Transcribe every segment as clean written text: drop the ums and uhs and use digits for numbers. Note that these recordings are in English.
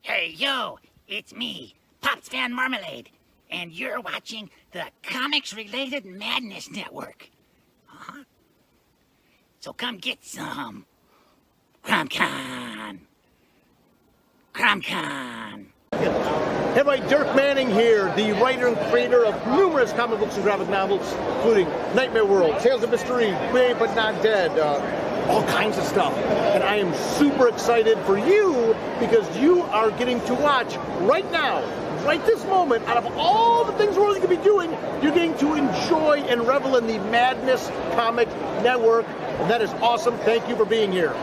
Hey, yo, it's me, Pops Van Marmalade, and you're watching the Comics-Related Madness Network. So come get some. CromCon. CromCon. Hey everybody, Dirk Manning here, the writer and creator of numerous comic books and graphic novels, including Nightmare World, Tales of Mystery, Brave But Not Dead, all kinds of stuff. And I am super excited for you because you are getting to watch right now, right this moment, out of all the things we're going to be doing, you're getting to enjoy and revel in the Madness Comic Network. And that is awesome. Thank you for being here.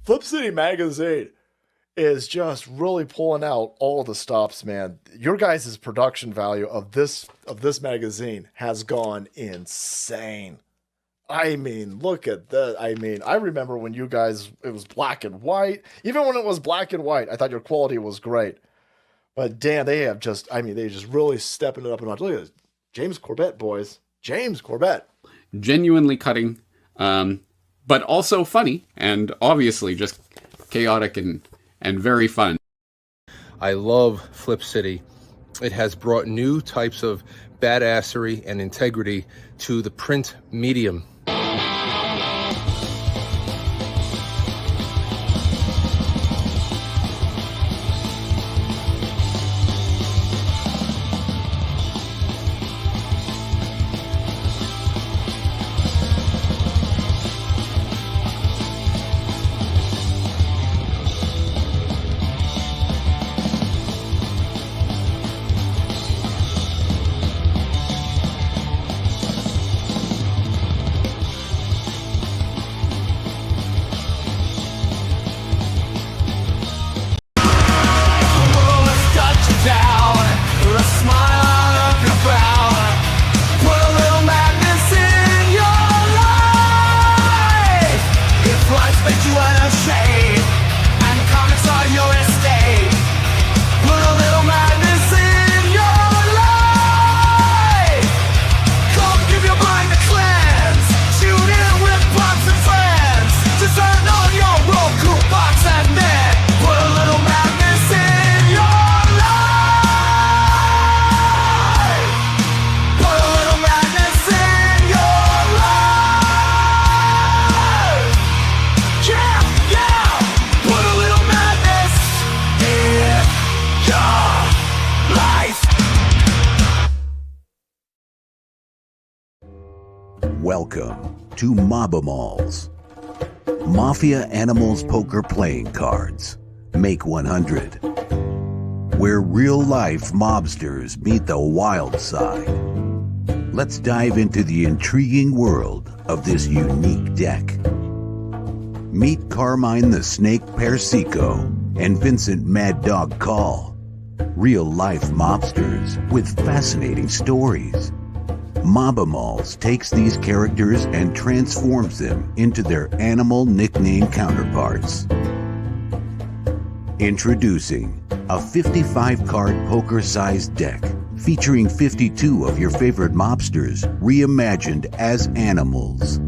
Flip City Magazine is just really pulling out all the stops, man. Your guys' production value of this magazine has gone insane. I mean, look at that. I mean, I remember when you guys, it was black and white. Even when it was black and white, I thought your quality was great. But damn, they have just, I mean, they just really stepping it up a notch. Look at this. James Corbett, boys. James Corbett. Genuinely cutting, but also funny, and obviously just chaotic and very fun. I love Flip City. It has brought new types of badassery and integrity to the print medium. Welcome to Mob-A-Malls. Mafia Animals Poker Playing Cards. Make 100. Where real-life mobsters meet the wild side. Let's dive into the intriguing world of this unique deck. Meet Carmine the Snake Persico and Vincent Mad Dog Call. real-life mobsters with fascinating stories. Mobimals takes these characters and transforms them into their animal nickname counterparts. Introducing a 55-card poker-sized deck featuring 52 of your favorite mobsters reimagined as animals.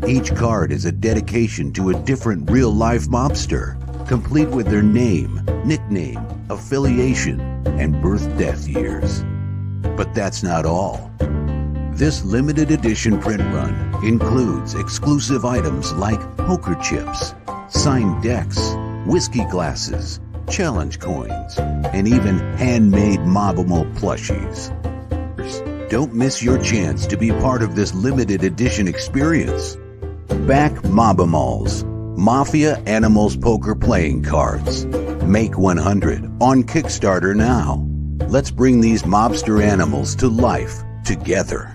Each card is a dedication to a different real-life mobster, complete with their name, nickname, affiliation, and birth-death years. But that's not all. This limited edition print run includes exclusive items like poker chips, signed decks, whiskey glasses, challenge coins, and even handmade Mobimal plushies. Don't miss your chance to be part of this limited edition experience. Back Mobimals, Mafia Animals Poker Playing Cards. Make 100 on Kickstarter now. Let's bring these mobster animals to life together.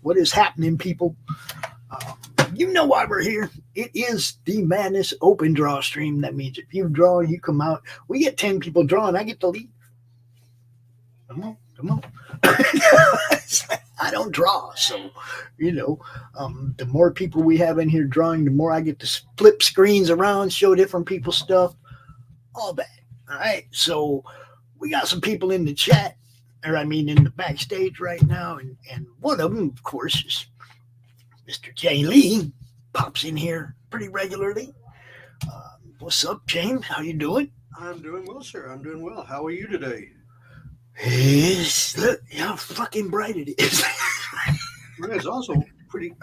What is happening, people? You know why we're here. It is the Madness Open Draw Stream. That means if you draw, you come out. We get 10 people drawing. I get to leave. Come on. I don't draw. So, the more people we have in here drawing, the more I get to flip screens around, show different people stuff, all that. All right. So we got some people in the chat. In the backstage right now, and one of them, of course, is Mr. Jay Lee. Pops in here pretty regularly. What's up, James? How you doing? I'm doing well, sir. I'm doing well. How are you today? Look how fucking bright it is. It's also pretty.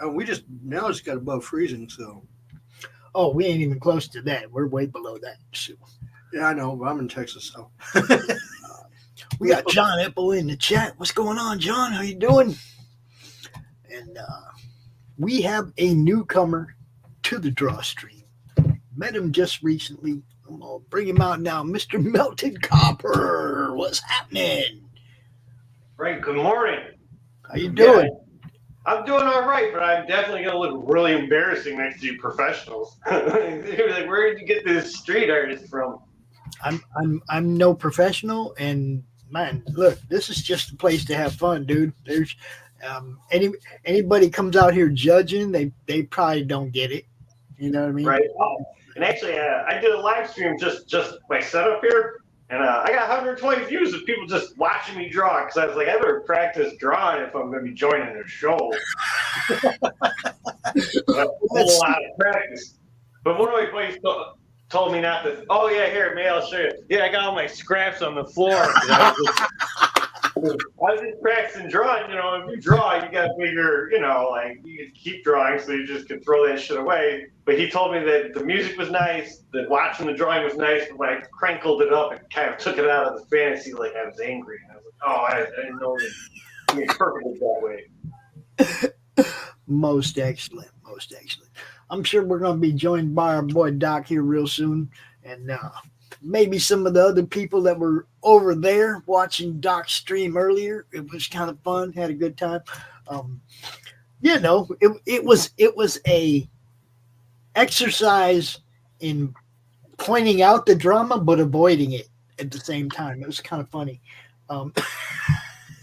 Now it's got above freezing, so. Oh, we ain't even close to that. We're way below that. So. Yeah, I know. But I'm in Texas, so. We got John Epple in the chat. What's going on, John? How you doing? And we have a newcomer to the draw stream. Met him just recently. I'm going to bring him out now. Mr. Melted Copper. What's happening? Right. Good morning. How you doing? Yeah, I'm doing all right, but I'm definitely going to look really embarrassing next to you professionals. Like, where did you get this street artist from? I'm no professional, and man, look, this is just a place to have fun, dude. There's anybody comes out here judging, they probably don't get it. You know what I mean? Right. Oh, and actually, I did a live stream just my setup here, and I got 120 views of people just watching me draw because I was like, I better practice drawing if I'm going to be joining a show. That's a lot of practice. But one of my buddies told me not to. Oh yeah, here, maybe I'll show you. Yeah, I got all my scraps on the floor. I was just practicing drawing. If you draw, you got to figure, you can keep drawing, so you just can throw that shit away. But he told me that the music was nice, that watching the drawing was nice, but when I crankled it up, it kind of took it out of the fantasy, like I was angry. And I was like, oh, I didn't know that you interpreted that way. Most excellent. I'm sure we're going to be joined by our boy Doc here real soon, and maybe some of the other people that were over there watching Doc stream earlier. It was kind of fun. Had a good time. It was a exercise in pointing out the drama but avoiding it at the same time. It was kind of funny. Oh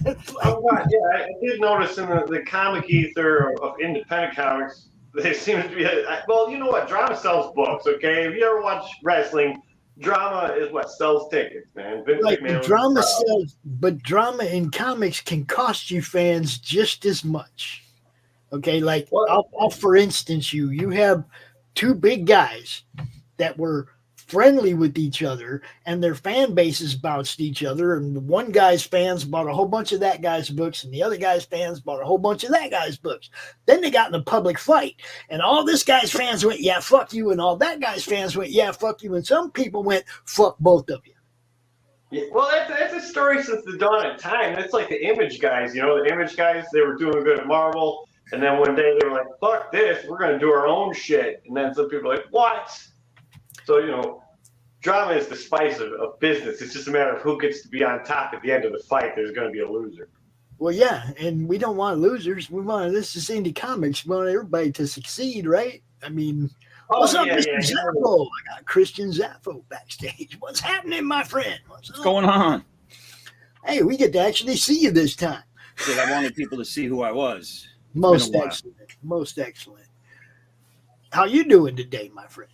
God, yeah, I did notice in the comic ether of independent comics, there seems to be well, you know what? Drama sells books, okay? If you ever watch wrestling, drama is what sells tickets, man. Drama sells, but drama in comics can cost you fans just as much. Okay, like I'll for instance, you have two big guys that were friendly with each other, and their fan bases bounced each other, and the one guy's fans bought a whole bunch of that guy's books, and the other guy's fans bought a whole bunch of that guy's books. Then they got in a public fight, and all this guy's fans went, yeah, fuck you, and all that guy's fans went, yeah, fuck you, and some people went, fuck both of you. Yeah, well, that's a story since the dawn of time. That's like the Image guys, you know, the Image guys, they were doing good at Marvel, and then one day they were like, fuck this, we're going to do our own shit. And then some people are like, what? So, you know, drama is the spice of business. It's just a matter of who gets to be on top at the end of the fight. There's going to be a loser. Well, yeah, and we don't want losers. We want, this is indie comics. We want everybody to succeed, right? I mean, what's up, Mr. Zaffo? I got Christian Zaffo backstage. What's happening, my friend? What's going on? Hey, we get to actually see you this time. Because I wanted people to see who I was. Most excellent. Most excellent. How you doing today, my friend?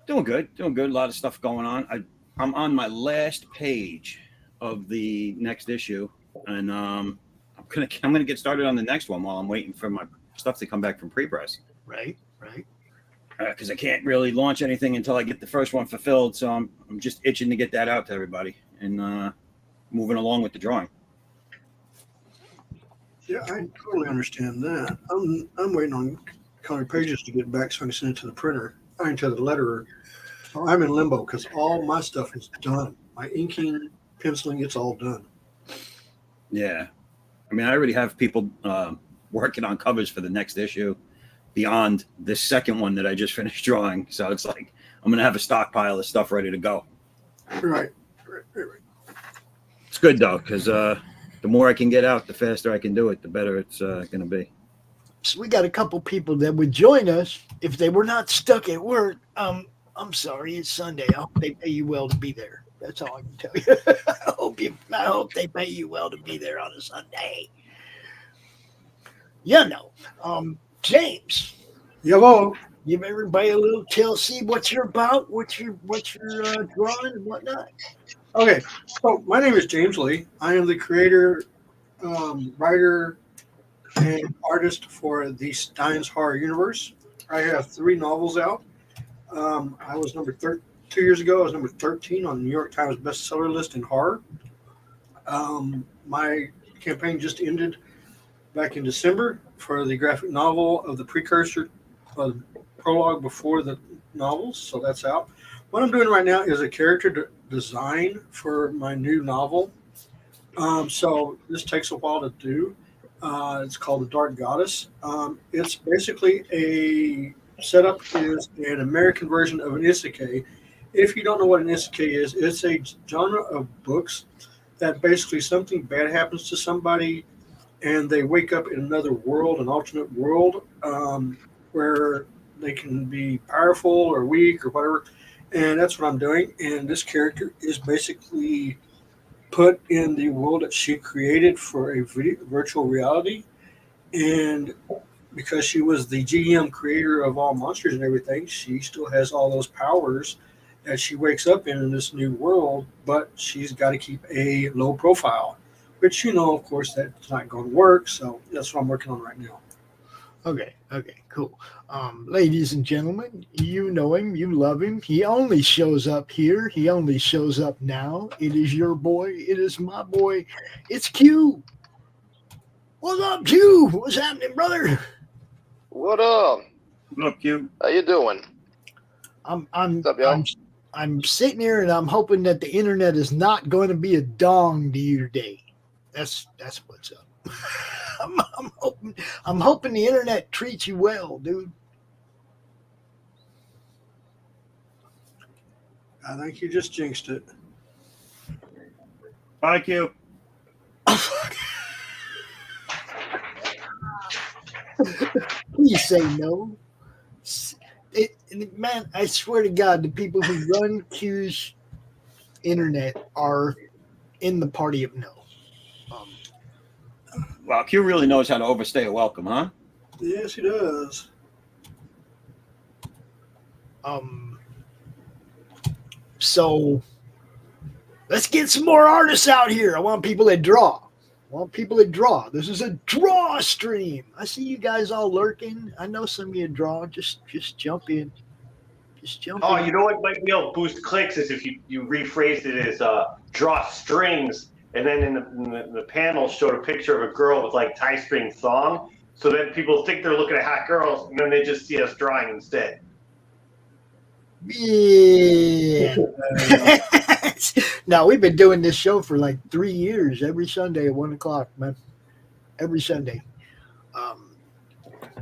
Doing good. Doing good. A lot of stuff going on. I'm on my last page of the next issue, and I'm gonna get started on the next one while I'm waiting for my stuff to come back from pre-press. Right. Because I can't really launch anything until I get the first one fulfilled. So I'm just itching to get that out to everybody and moving along with the drawing. Yeah, I totally understand that. I'm waiting on Colour Pages to get back so I can send it to the printer. To the letterer. So I'm in limbo because all my stuff is done. My inking, penciling, it's all done. Yeah. I mean, I already have people working on covers for the next issue beyond this second one that I just finished drawing. So it's like I'm going to have a stockpile of stuff ready to go. Right. It's good, though, because the more I can get out, the faster I can do it, the better it's going to be. So we got a couple people that would join us if they were not stuck at work. I'm sorry, it's Sunday. I hope they pay you well to be there. That's all I can tell you. I hope they pay you well to be there on a Sunday. You know, James. Hello. Give everybody a little see what you're about, what you're drawing and whatnot. Okay, so my name is James Lee. I am the creator, writer, and artist for the Steins Horror Universe. I have 3 novels out. I was 2 years ago. I was number 13 on the New York Times bestseller list in horror. My campaign just ended back in December for the graphic novel of the precursor, prologue before the novels. So that's out. What I'm doing right now is a character design for my new novel. So this takes a while to do. It's called The Dark Goddess. It's basically a setup is an American version of an isekai. If you don't know what an isekai is, it's a genre of books that basically something bad happens to somebody and they wake up in another world, an alternate world, where they can be powerful or weak or whatever. And that's what I'm doing. And this character is basically put in the world that she created for a virtual reality. And because she was the GM creator of all monsters and everything, she still has all those powers that she wakes up in this new world, but she's got to keep a low profile, which, you know, of course, that's not going to work. So that's what I'm working on right now. Okay, cool. Ladies and gentlemen, you know him, you love him. He only shows up here. He only shows up now. It is your boy. It is my boy. It's Q. What's up, Q? What's happening, brother? What up? What up, Q? How you doing? I'm sitting here and I'm hoping that the internet is not going to be a dong to you today. That's what's up. I'm hoping the internet treats you well, dude. I think you just jinxed it. Bye, Q. Please say no. Man, I swear to God, the people who run Q's internet are in the party of no. Wow, Q really knows how to overstay a welcome, huh? Yes, he does. So let's get some more artists out here. I want people that draw. This is a draw stream. I see you guys all lurking. I know some of you draw. Just jump in. Oh, you know what might be able to boost clicks is if you rephrased it as draw strings, and then in the panel showed a picture of a girl with like tie string thong, so then people think they're looking at hot girls, and then they just see us drawing instead. Yeah. No, we've been doing this show for like 3 years, every Sunday at 1:00, man. Every Sunday.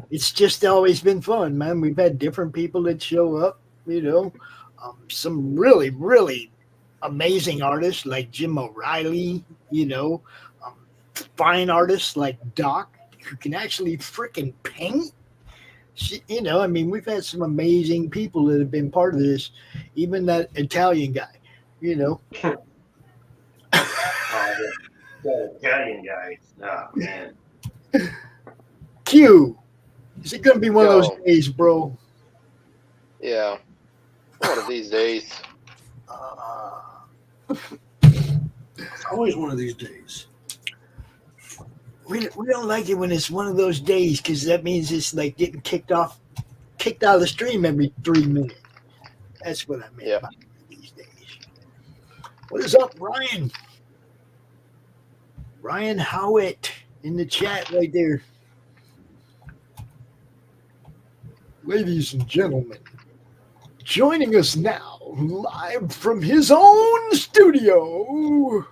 It's just always been fun, man. We've had different people that show up, some really, really amazing artists like Jim O'Reilly, fine artists like Doc, who can actually freaking paint. We've had some amazing people that have been part of this, even that Italian guy, Oh, the Italian guy. Oh, man. Q. Is it going to be one of those days, bro? Yeah. One of these days. It's always one of these days. We don't like it when it's one of those days because that means it's like getting kicked out of the stream every 3 minutes. That's what I meant by these days. What is up, Ryan? Ryan Howitt in the chat right there. Ladies and gentlemen, joining us now, live from his own studio,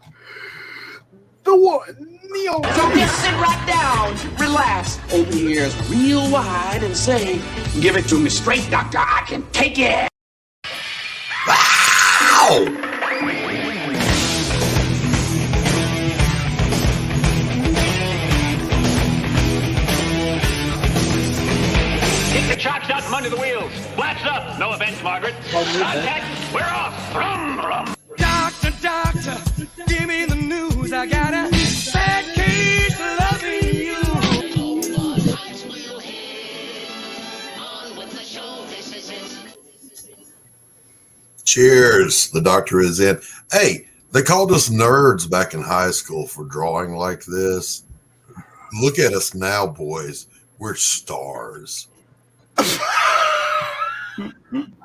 the one, the only. So just sit right down, relax, open your ears real wide and say, give it to me straight, doctor, I can take it. Wow! Get the chops out from under the wheels. Flaps up. No offense, Margaret. Contact. We're off. Rum, rum. Doctor, doctor, give me the news. I got a bad case of loving you. Cheers. The doctor is in. Hey, they called us nerds back in high school for drawing like this. Look at us now, boys. We're stars.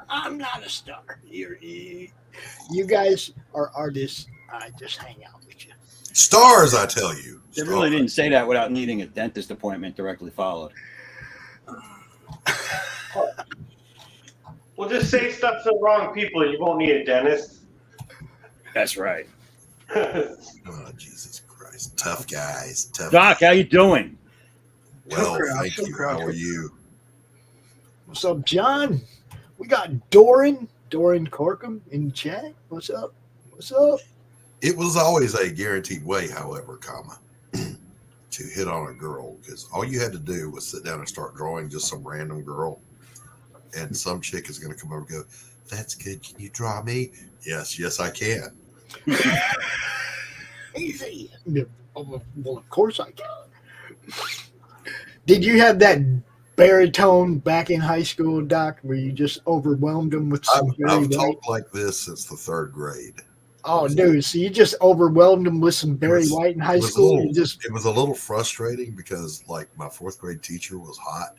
I'm not a star. You guys are artists. I just hang out with you. Stars, I tell you. They really didn't say that without needing a dentist appointment directly followed. Well, just say stuff to the wrong people. You won't need a dentist. That's right. Oh, Jesus Christ. Tough guys. Tough Doc, how you doing? Well, thank you. How are you? What's up, John? We got Doran Corkum in the chat. What's up? What's up? It was always a guaranteed way, however, to hit on a girl, because all you had to do was sit down and start drawing just some random girl, and some chick is going to come over and go, "That's good. Can you draw me?" Yes, I can. Easy. Well, of course I can. Did you have that baritone back in high school, Doc, where you just overwhelmed them with some I've talked like this since the 3rd grade. Oh, dude, so you just overwhelmed them with some Barry White in high school? It was a little frustrating because, like, my 4th grade teacher was hot,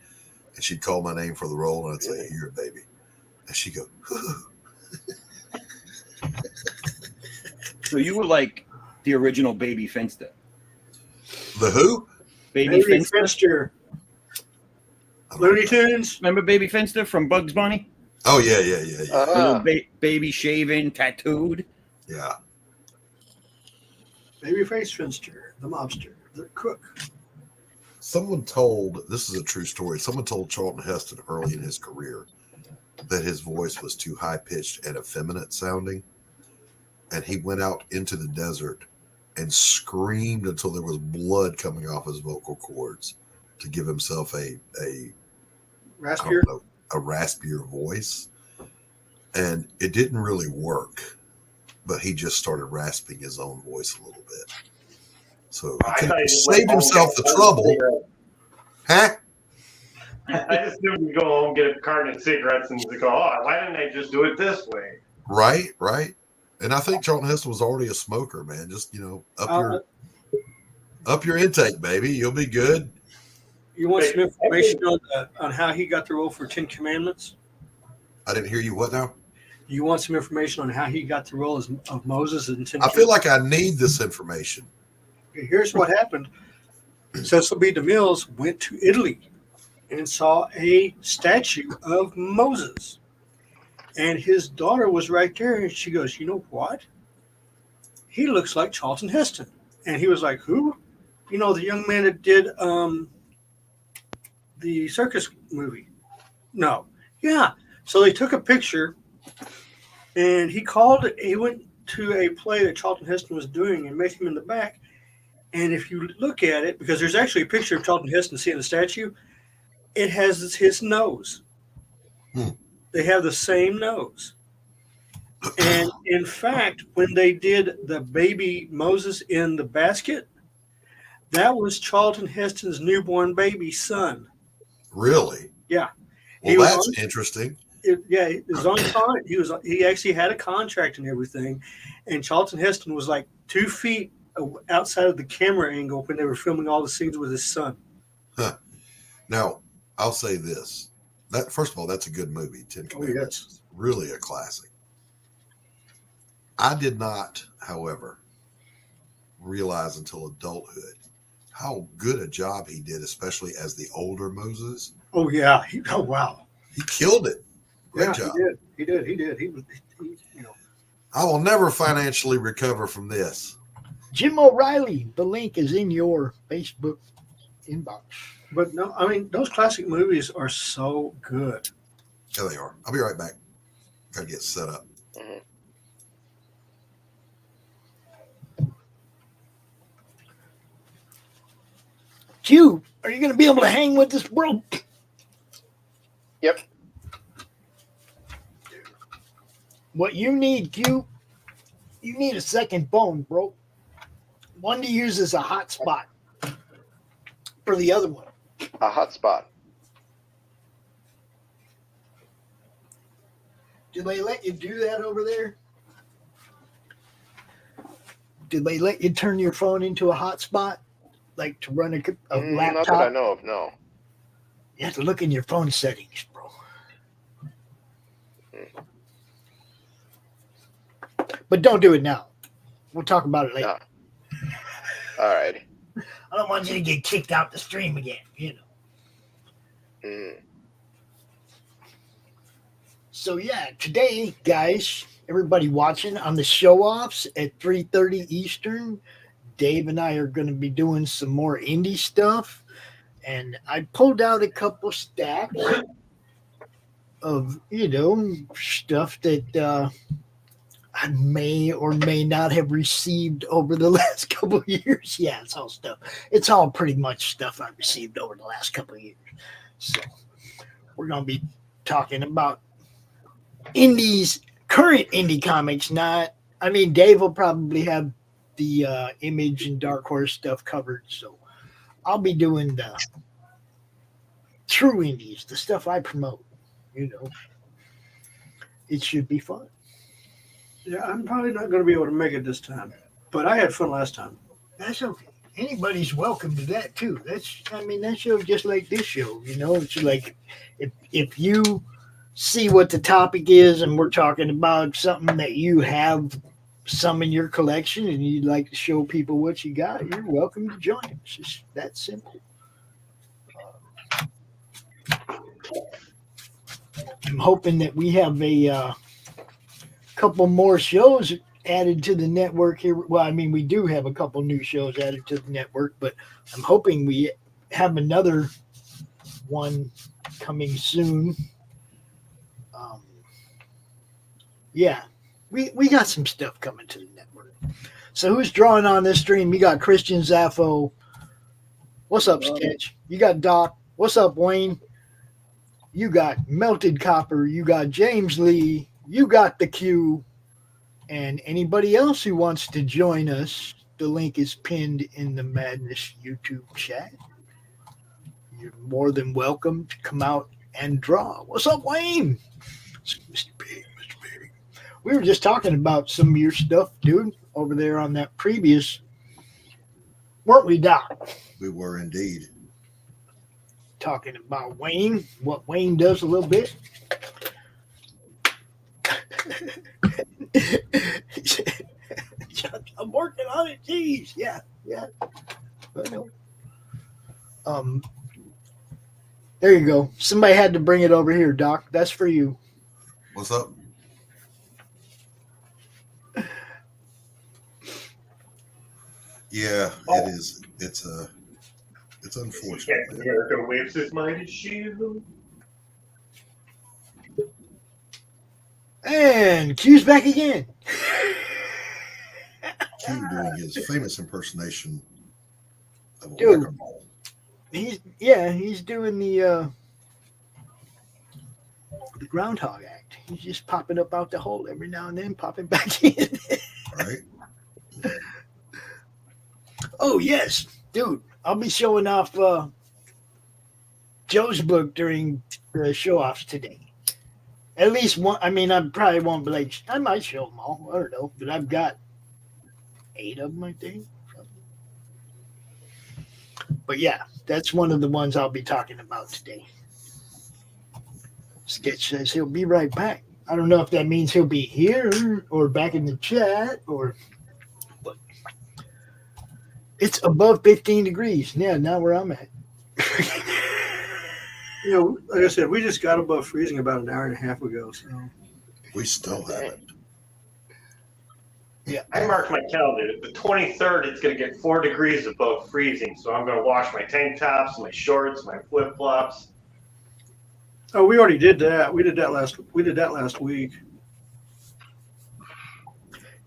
and she'd call my name for the role, and I'd say, "You're a baby." And she'd go, So you were like the original Baby Finster. The who? Baby Finster. Looney Tunes. Remember Baby Finster from Bugs Bunny? Oh, yeah. Little baby shaven, tattooed. Yeah. Babyface Finster, the mobster, the crook. This is a true story. Someone told Charlton Heston early in his career that his voice was too high-pitched and effeminate sounding. And he went out into the desert and screamed until there was blood coming off his vocal cords to give himself a Raspier? A raspier voice. And it didn't really work, but he just started rasping his own voice a little bit. So he saved himself the trouble. Huh? I just knew we'd go home, get a carton of cigarettes, and go, "Oh, why didn't I just do it this way?" Right. And I think Charlton Heston was already a smoker, man. Just, up your intake, baby. You'll be good. You want some information on how he got the role for 10 Commandments? I didn't hear you. What now? You want some information on how he got the role of Moses in 10 I feel like I need this information. Here's what happened. Cecil B. DeMille went to Italy and saw a statue of Moses. And his daughter was right there, and she goes, "You know what? He looks like Charlton Heston." And he was like, "Who?" You know, the young man that did the circus movie. No. Yeah. So they took a picture, and he went to a play that Charlton Heston was doing and met him in the back. And if you look at it, because there's actually a picture of Charlton Heston seeing the statue, it has his nose. They have the same nose. And in fact, when they did the baby Moses in the basket, that was Charlton Heston's newborn baby son. Really? Yeah. Well, that's interesting. It was on he actually had a contract and everything, and Charlton Heston was like 2 feet outside of the camera angle when they were filming all the scenes with his son. Huh. Now, I'll say this. That first of all, that's a good movie. 10 Commandments. Yes. Really a classic. I did not, however, realize until adulthood how good a job he did, especially as the older Moses. Oh yeah! Wow! He killed it. Great job. He did. I will never financially recover from this. Jim O'Reilly. The link is in your Facebook inbox. But no, I mean, those classic movies are so good. Yeah, they are. I'll be right back. Gotta get set up. Q, are you going to be able to hang with this, bro? Yep. What you need, Q, you need a second phone, bro. One to use as a hotspot for the other one. A hotspot. Did they let you do that over there? Did they let you turn your phone into a hotspot? Like to run a laptop? Not that I know of, no. You have to look in your phone settings, bro. But don't do it now. We'll talk about it later. All right. I don't want you to get kicked out the stream again, you know. So yeah, today, guys, everybody watching on the show-offs at 3:30 Eastern, Dave and I are going to be doing some more indie stuff. And I pulled out a couple stacks of, you know, stuff that I may or may not have received over the last couple of years. Yeah, it's all stuff. It's all pretty much stuff I've received over the last couple of years. So we're going to be talking about indies, current indie comics. Dave will probably have the Image and Dark Horse stuff covered. So I'll be doing the true indies, the stuff I promote. You know, it should be fun. Yeah, I'm probably not going to be able to make it this time, but I had fun last time. That's okay. Anybody's welcome to that too. That show's just like this show. You know, it's like if you see what the topic is and we're talking about something that you have some in your collection and you'd like to show people what you got, you're welcome to join us. It's just that simple. I'm hoping that we have a couple more shows added to the network here. Well, I mean, we do have a couple new shows added to the network, but I'm hoping we have another one coming soon. Yeah, we got some stuff coming to the network. So who's drawing on this stream? You got Christian Zaffo. What's up, Stitch? You got Doc. What's up, Wayne? You got Melted Copper. You got James Lee. You got the Q. And anybody else who wants to join us, the link is pinned in the Madness YouTube chat. You're more than welcome to come out and draw. What's up, Wayne? Mr. Big. We were just talking about some of your stuff, dude, over there on that previous, weren't we, Doc? We were indeed. Talking about Wayne, what Wayne does a little bit. I'm working on it. Jeez. Yeah. I know. There you go. Somebody had to bring it over here, Doc. That's for you. What's up? Yeah, it is. It's unfortunate. Captain America waves his mighty shield. And Q's back again. Q doing his famous impersonation of a Dude. whack-a-mole. He's doing the Groundhog Act. He's just popping up out the hole every now and then, popping back in. Right? Oh yes, dude. I'll be showing off Joe's book during the show-offs today. At least one. I mean, I probably won't be like, I might show them all. I don't know, but I've got 8 of them, I think. But yeah, that's one of the ones I'll be talking about today. Sketch says he'll be right back. I don't know if that means he'll be here or back in the chat but it's above 15 degrees. Yeah, now where I'm at. You know, like I said, we just got above freezing about an hour and a half ago. So we still haven't. Yeah, I marked my calendar. The 23rd, it's going to get 4 degrees above freezing. So I'm going to wash my tank tops, my shorts, my flip flops. Oh, we already did that. We did that last week.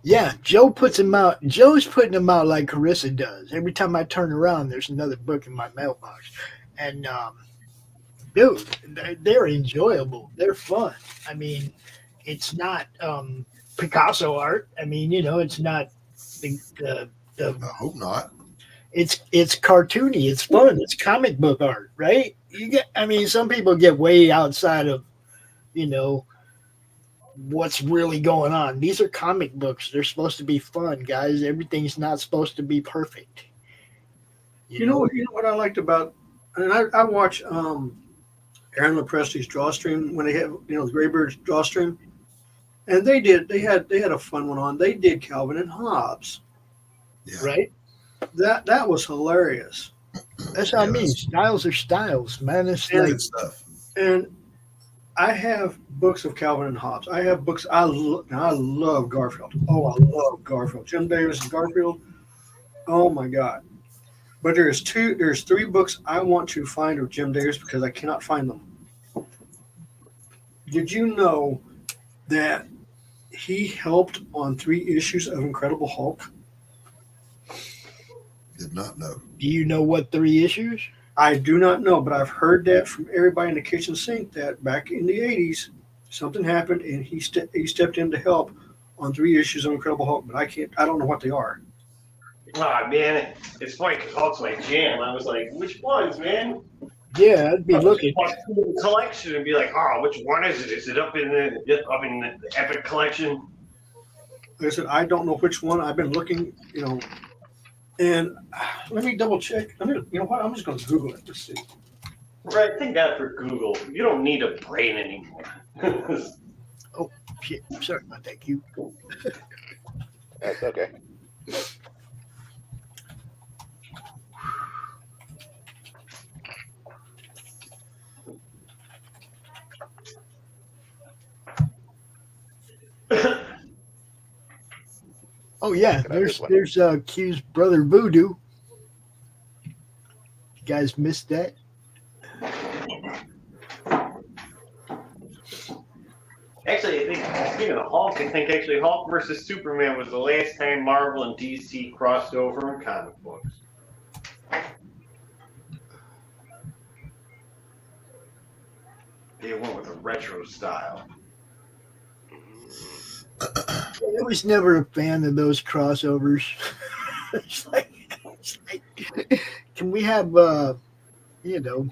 Yeah, Joe puts them out. Joe's putting them out like Carissa does. Every time I turn around, there's another book in my mailbox. And dude, they're enjoyable. They're fun. I mean, it's not Picasso art. I mean, you know, it's not the I hope not. It's cartoony. It's fun. It's comic book art, right? I mean, some people get way outside of, you know, what's really going on. These are comic books. They're supposed to be fun, guys. Everything's not supposed to be perfect. You know what I liked about, and I watch Aaron LaPresti's Drawstream when they have, you know, the Graybird's Drawstream, and they had a fun one on. They did Calvin and Hobbes, right? That was hilarious. That's what I mean. Styles are styles, man. It's like stuff. And I have books of Calvin and Hobbes. I have books. I love Garfield. Oh, I love Garfield. Jim Davis and Garfield. Oh my God. But there's 3 books I want to find of Jim Davis because I cannot find them. Did you know that he helped on 3 issues of Incredible Hulk? Did not know. Do you know what 3 issues? I do not know, but I've heard that from everybody in the kitchen sink that back in the 80s, something happened and he stepped in to help on 3 issues of Incredible Hulk, but I don't know what they are. Ah, man, it's funny because Hulk's my jam. I was like, which ones, man? Yeah, I'd be looking. Watch the collection and be like, oh, which one is it? Is it up in the Epic collection? Like I said, I don't know which one. I've been looking, you know, and let me double check. You know what? I'm just going to Google it. Let's see. Right, thank God for Google. You don't need a brain anymore. Oh, shit. Sorry about that, Q. That's okay. Oh yeah, there's Q's brother Voodoo. You guys missed that? Actually, I think, speaking of Hulk, I think actually Hulk versus Superman was the last time Marvel and DC crossed over in comic books. They went with a retro style. I was never a fan of those crossovers. it's like, can we have, you know,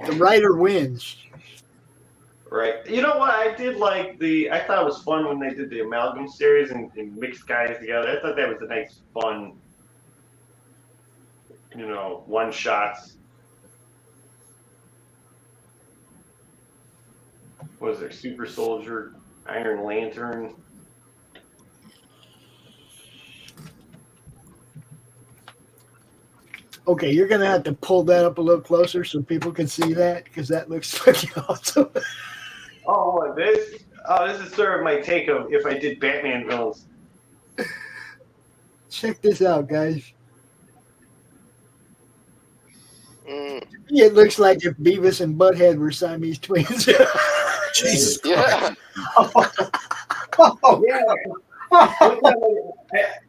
the writer wins? Right. You know what? I thought it was fun when they did the Amalgam series and mixed guys together. I thought that was a nice, fun, you know, one-shots. What was there? Super Soldier, Iron Lantern. Okay, you're going to have to pull that up a little closer so people can see that, because that looks fucking awesome. Oh, this is sort of my take of if I did Batman villains. Check this out, guys. It looks like if Beavis and Butthead were Siamese twins. Jesus Yeah. Oh, yeah.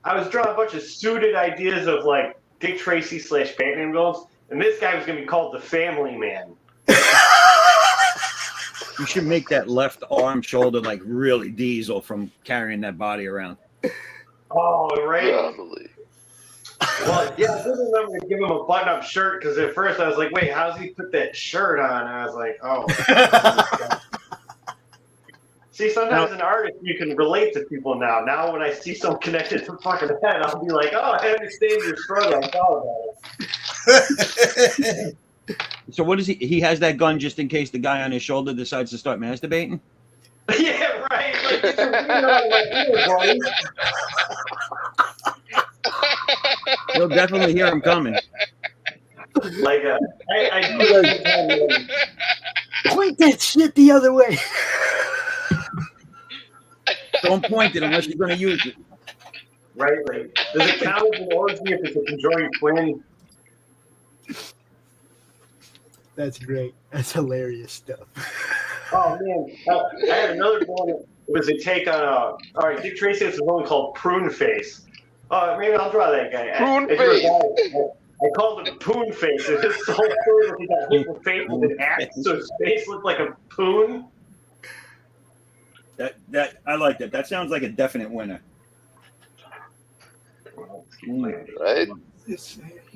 I was drawing a bunch of suited ideas of like Dick Tracy / Batman villains, and this guy was going to be called the Family Man. You should make that left arm shoulder like really Diesel from carrying that body around. Oh, right. Probably. Well, yeah, I did remember to give him a button-up shirt because at first I was like, "Wait, how's he put that shirt on?" And I was like, "Oh." See, sometimes an artist you can relate to people now. Now, when I see someone connected to fucking head, I'll be like, "Oh, I understand your struggle. I thought about it." So what is he? He has that gun just in case the guy on his shoulder decides to start masturbating. Yeah, right. Like, it's a weirdo, like, buddy. You'll definitely hear him coming. Like, Point that shit the other way. Don't point it unless you're going to use it. Right? Like, does it count as an orgy if it's a conjoined twin? That's great. That's hilarious stuff. Oh man, I had another one. It was a take on all right. Dick Tracy has one called Prune Face. Maybe I'll draw that guy. Prune If you're a Face. guy, I called him Poon Face. It's just the whole story where he got hit in the face with an axe, so his face looked like a poon. That I like that. That sounds like a definite winner. Right? He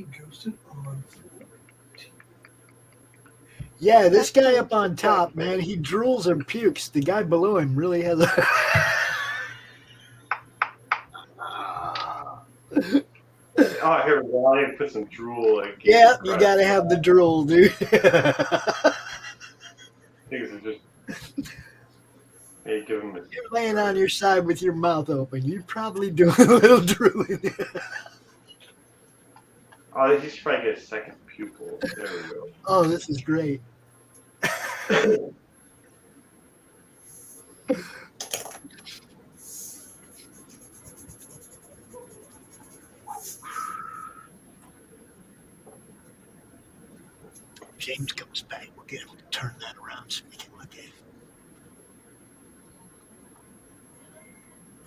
ghosted on. Yeah, this guy up on top, man, he drools and pukes. The guy below him really has a. Oh, here we go. I need to put some drool. Like, Yeah, you gotta have the drool, dude. Things are just. Hey, give him a. You're laying on your side with your mouth open. You're probably doing a little drooling. Oh, he should probably get a second pupil. There we go. Oh, this is great. James comes back. We'll get him to turn that around so we can look at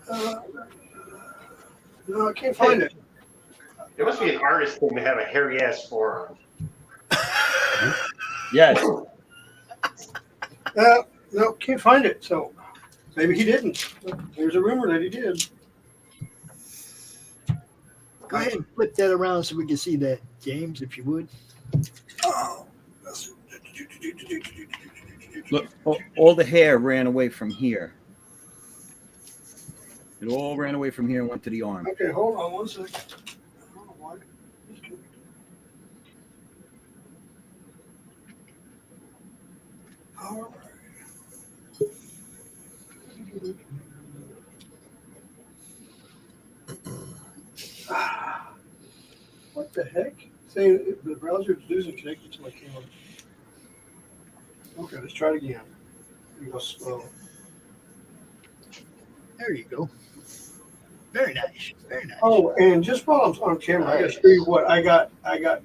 it. No, I can't find it. It must be an artist thing to have a hairy ass forearm. Yes. No, can't find it. So maybe he didn't. There's a rumor that he did. Go ahead and flip that around so we can see that, James, if you would. Oh. Look, all the hair ran away from here. It all ran away from here and went to the arm. Okay, hold on 1 second. I don't know why. All right. What the heck? Saying the browser isn't connected to my camera. Okay, let's try it again. We go slow. There you go. Very nice. Very nice. Oh, and just while I'm on camera, I got to show you what I got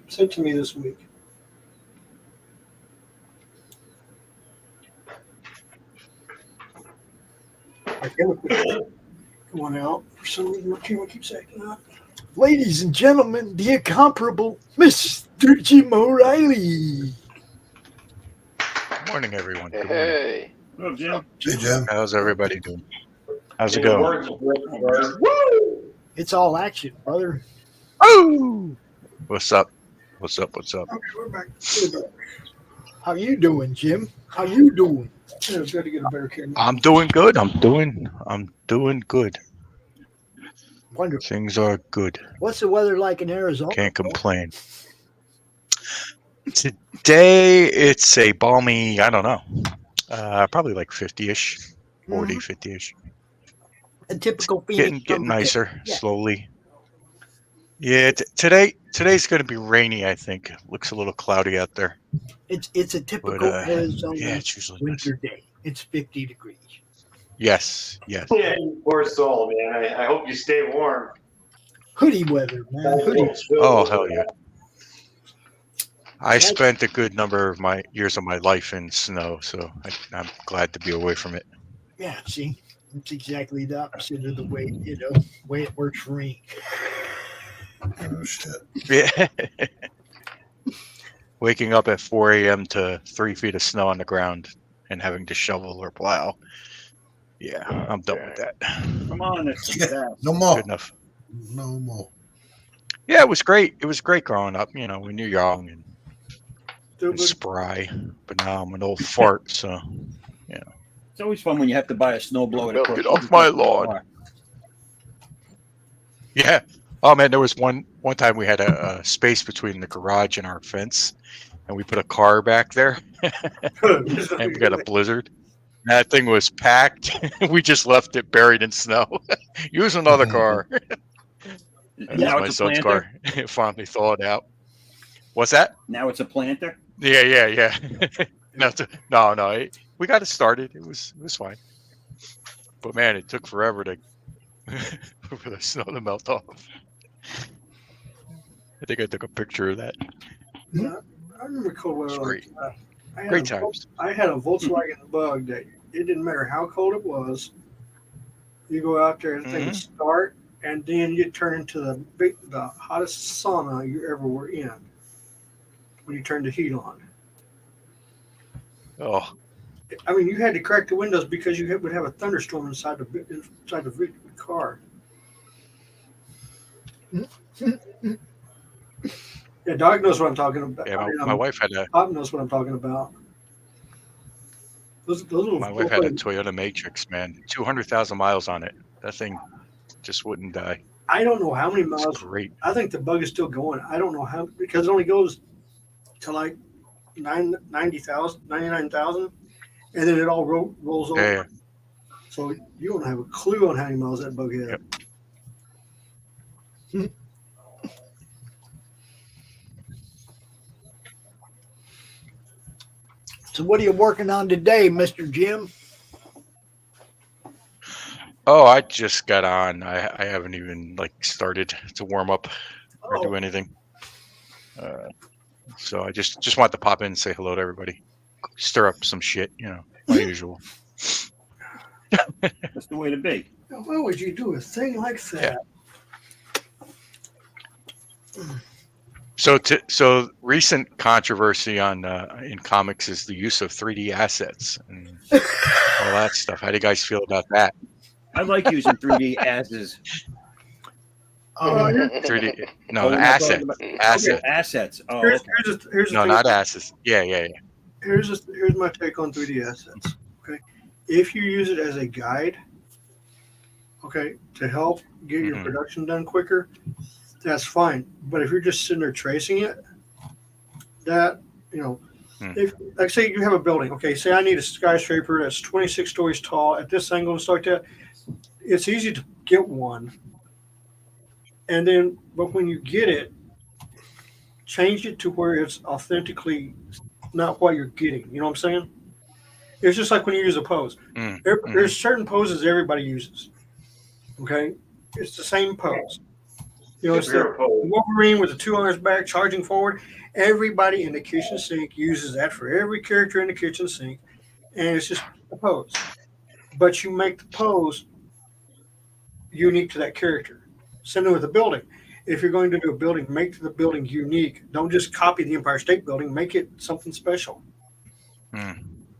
sent to me this week. My camera going out. For some reason, my camera keeps acting up. Ladies and gentlemen, the incomparable Mr. Jim O'Reilly. Good morning, everyone. Good Hey. Oh, Jim. Hey, Jim. How's everybody doing? How's it going? Woo! It's all action, brother. Oh! What's up? What's up? What's up? Okay, we're back. How you doing, Jim? How you doing? Yeah, I've got to get a better camera. I'm doing good. I'm doing good. Wonderful. Things are good. What's the weather like in Arizona? Can't complain. Today it's a balmy, I don't know, probably like 50-ish, 40, 50-ish. A typical Phoenix. Getting nicer slowly. Yeah, today's going to be rainy, I think. Looks a little cloudy out there. It's a typical Arizona winter day. It's 50 degrees. Yes. Yeah, you poor soul, man. I hope you stay warm. hoodie weather, man. Hoodie. Oh hell yeah! I spent a good number of my years of my life in snow, so I'm glad to be away from it. Yeah, see, it's exactly the opposite of the way way it works for me. Oh shit! Yeah. Waking up at 4 a.m. to 3 feet of snow on the ground and having to shovel or plow. Yeah, I'm done with that. Come on, no more. Good enough. No more. Yeah, it was great. It was great growing up. You know, when you're young and spry, but now I'm an old fart. So, you know, it's always fun when you have to buy a snowblower. To get off my lawn. Yeah. Oh man, there was one time we had a space between the garage and our fence, and we put a car back there, and we got a blizzard. That thing was packed. We just left it buried in snow. Use another car. That's Now my it's a son's planter? car. It finally thawed out. What's that? Now it's a planter. Yeah. No. We got it started. It was fine. But man, it took forever for the snow to melt off. I think I took a picture of that. Yeah, I remember cold weather. Great. Great times. I had a Volkswagen Bug that it didn't matter how cold it was. You go out there, the thing would start, and then you turn into the hottest sauna you ever were in when you turned the heat on. Oh. I mean, you had to crack the windows because you would have a thunderstorm inside the car. Yeah, Doc knows what I'm talking about. Yeah, my wife had a. Bob knows what I'm talking about. Those little. My wife had a Toyota Matrix, man. 200,000 miles on it. That thing just wouldn't die. I don't know how many miles. It's great. I think the Bug is still going. I don't know how, because it only goes to like 99,000, and then it all rolls over. Yeah. So you don't have a clue on how many miles that Bug had. Yep. So what are you working on today, Mr. Jim? Oh, I just got on. I haven't even started to warm up or do anything. So I just wanted to pop in and say hello to everybody. Stir up some shit, my usual. That's the way to be. Now, why would you do a thing like that? So recent controversy on in comics is the use of 3D assets and all that stuff. How do you guys feel about that? I like using 3D asses. 3D, no, assets. Assets. Assets. Oh, Here's no, not asses. Yeah. Here's my take on 3D assets. Okay, if you use it as a guide, okay, to help get your production done quicker, that's fine. But if you're just sitting there tracing it, that if like say you have a building, okay, say I need a skyscraper that's 26 stories tall at this angle and stuff like that. It's easy to get one, and then but when you get it, change it to where it's authentically not what you're getting. You know what I'm saying? It's just like when you use a pose. There's certain poses everybody uses. Okay, it's the same pose. It's the Wolverine with the two arms back, charging forward. Everybody in the kitchen sink uses that for every character in the kitchen sink, and it's just a pose. But you make the pose unique to that character. Same with the building. If you're going to do a building, make the building unique. Don't just copy the Empire State Building. Make it something special.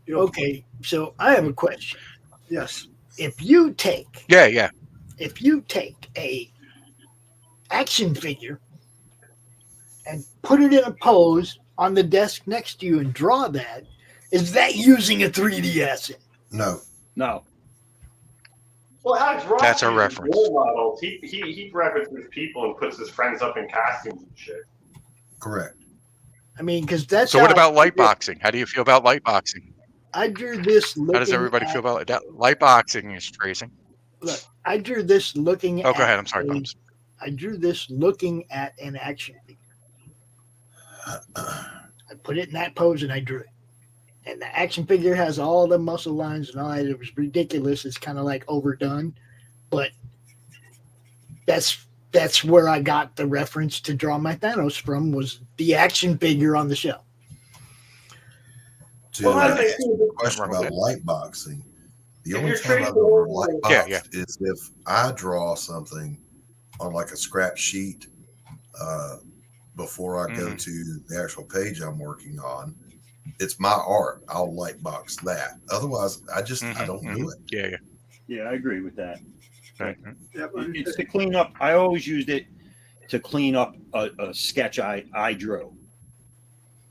Okay, so I have a question. Yes. If you take if you take a action figure and put it in a pose on the desk next to you and draw that, is that using a 3D asset? No. Well, Alex Ross That's a uses reference. Role models. He references people and puts his friends up in costumes and shit. Correct. I mean, because that's So what about light boxing? How do you feel about light boxing? I drew this. How does everybody feel about that? Light boxing is tracing. Look, I drew this looking. Oh, go ahead. I'm sorry, Bums. I drew this looking at an action figure. I put it in that pose and I drew it. And the action figure has all the muscle lines and all that. It was ridiculous. It's kind of like overdone, but that's that's where I got the reference to draw my Thanos from, was the action figure on the shelf. To answer the question about light boxing, the only time I've ever light boxed is if I draw something on like a scrap sheet before I go to the actual page I'm working on. It's my art. I'll light box that. Otherwise, I don't do it. Yeah, I agree with that. Right. It's to clean up. I always used it to clean up a sketch I drew.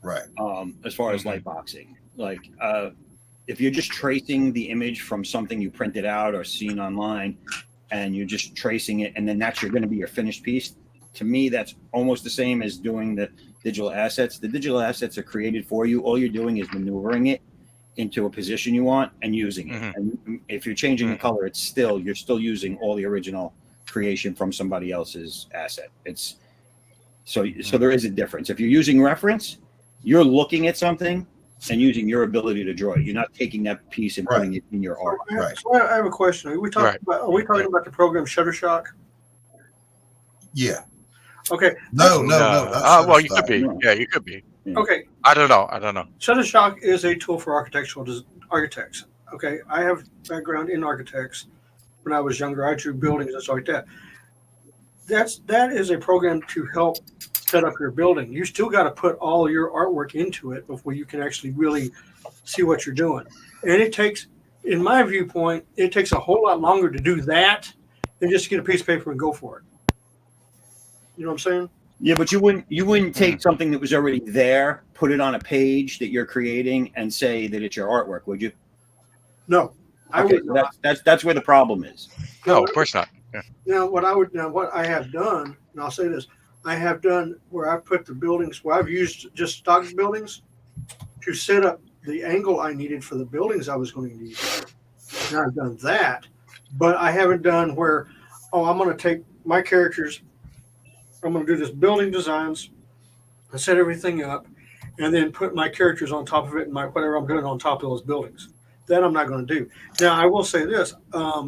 Right. As far as light boxing, like if you're just tracing the image from something you printed out or seen online, and you're just tracing it, and then that's going to be your finished piece. To me, that's almost the same as doing the digital assets. The digital assets are created for you. All you're doing is maneuvering it into a position you want and using it. And if you're changing the color, you're still using all the original creation from somebody else's asset. It's so there is a difference. If you're using reference, you're looking at something and using your ability to draw it. You're not taking that piece and putting it in your art. Right. So I have a question. Are we talking about the program Shutterstock? Yeah. Okay. No. Well, you could be. Yeah, you could be. Okay. I don't know. Shutterstock is a tool for architects. Okay. I have background in architects. When I was younger, I drew buildings and stuff like that. That is a program to help set up your building. You still got to put all your artwork into it before you can actually really see what you're doing. And it takes, in my viewpoint, it takes a whole lot longer to do that than just get a piece of paper and go for it. You know what I'm saying? Yeah, but you wouldn't take something that was already there, put it on a page that you're creating, and say that it's your artwork, would you? No, I would not. That's where the problem is. No, of course not. Yeah. Now, what I have done, and I'll say this, I have done where I've put the buildings, where I've used just stock buildings to set up the angle I needed for the buildings I was going to use. And I've done that, but I haven't done where, I'm going to take my characters, I'm going to do this building designs, and set everything up, and then put my characters on top of it and whatever I'm doing on top of those buildings. That I'm not going to do. Now, I will say this,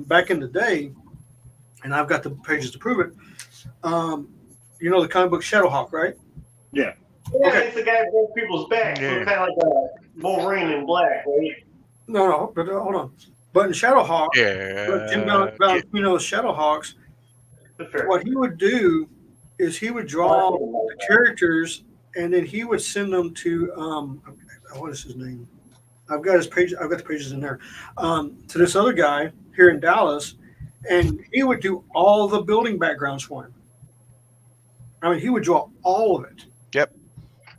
back in the day, and I've got the pages to prove it, you know the comic book Shadowhawk, right? Yeah. Yeah, okay. It's the guy who broke people's backs. So kind of like a Wolverine in black, right? No, but hold on. But in Shadowhawk, Jim Valentino's Shadowhawks, what he would do is he would draw the characters, and then he would send them to what is his name? I've got his page. I've got the pages in there. To this other guy here in Dallas, and he would do all the building backgrounds for him. I mean, he would draw all of it. Yep.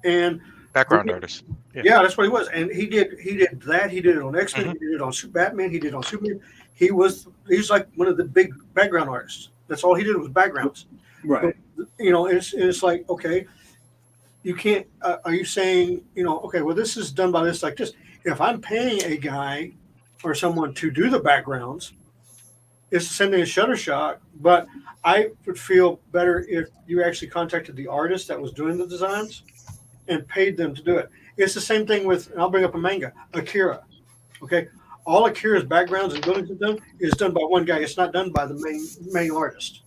And background artist. Yeah, that's what he was. And he did that. He did it on X-Men. He did it on Batman. He did it on Superman. He's like one of the big background artists. That's all he did was backgrounds. Right. But, it's like, okay, you can't. Are you saying, okay, well, this is done by this like this? If I'm paying a guy or someone to do the backgrounds, it's the same thing as Shutterstock, but I would feel better if you actually contacted the artist that was doing the designs and paid them to do it. It's the same thing with, and I'll bring up a manga, Akira. Okay, all Akira's backgrounds and buildings is done by one guy. It's not done by the main artist.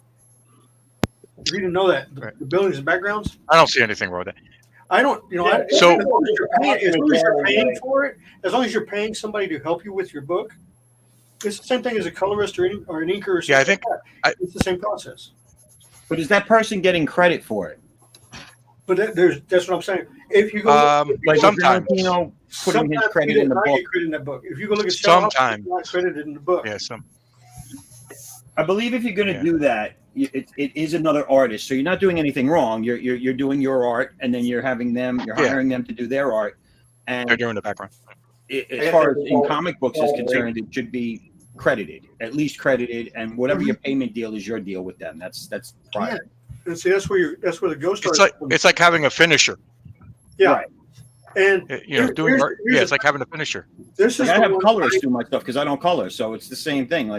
If you didn't know that, the buildings and backgrounds. I don't see anything wrong with that. I don't, as long as you're paying for it, as long as you're paying somebody to help you with your book, it's the same thing as a colorist or an inker or something. Yeah, I think it's the same process. But is that person getting credit for it? But that's what I'm saying. If you go, like sometimes putting his credit in the book. Credit in that book. If you go look at sometimes not credited in the book. Yeah, I believe if you're going to do that, it is another artist. So you're not doing anything wrong. You're doing your art, and then you're hiring them to do their art. And they're doing the background. As far as in comic books is concerned, it should be credited, at least credited, and whatever your payment deal is, your deal with them. That's private. Yeah. And see, that's where the ghost art. It's like having a finisher. Yeah. Right. And doing art. Yeah, it's like having a finisher. I have colorists do my stuff because I don't color, so it's the same thing.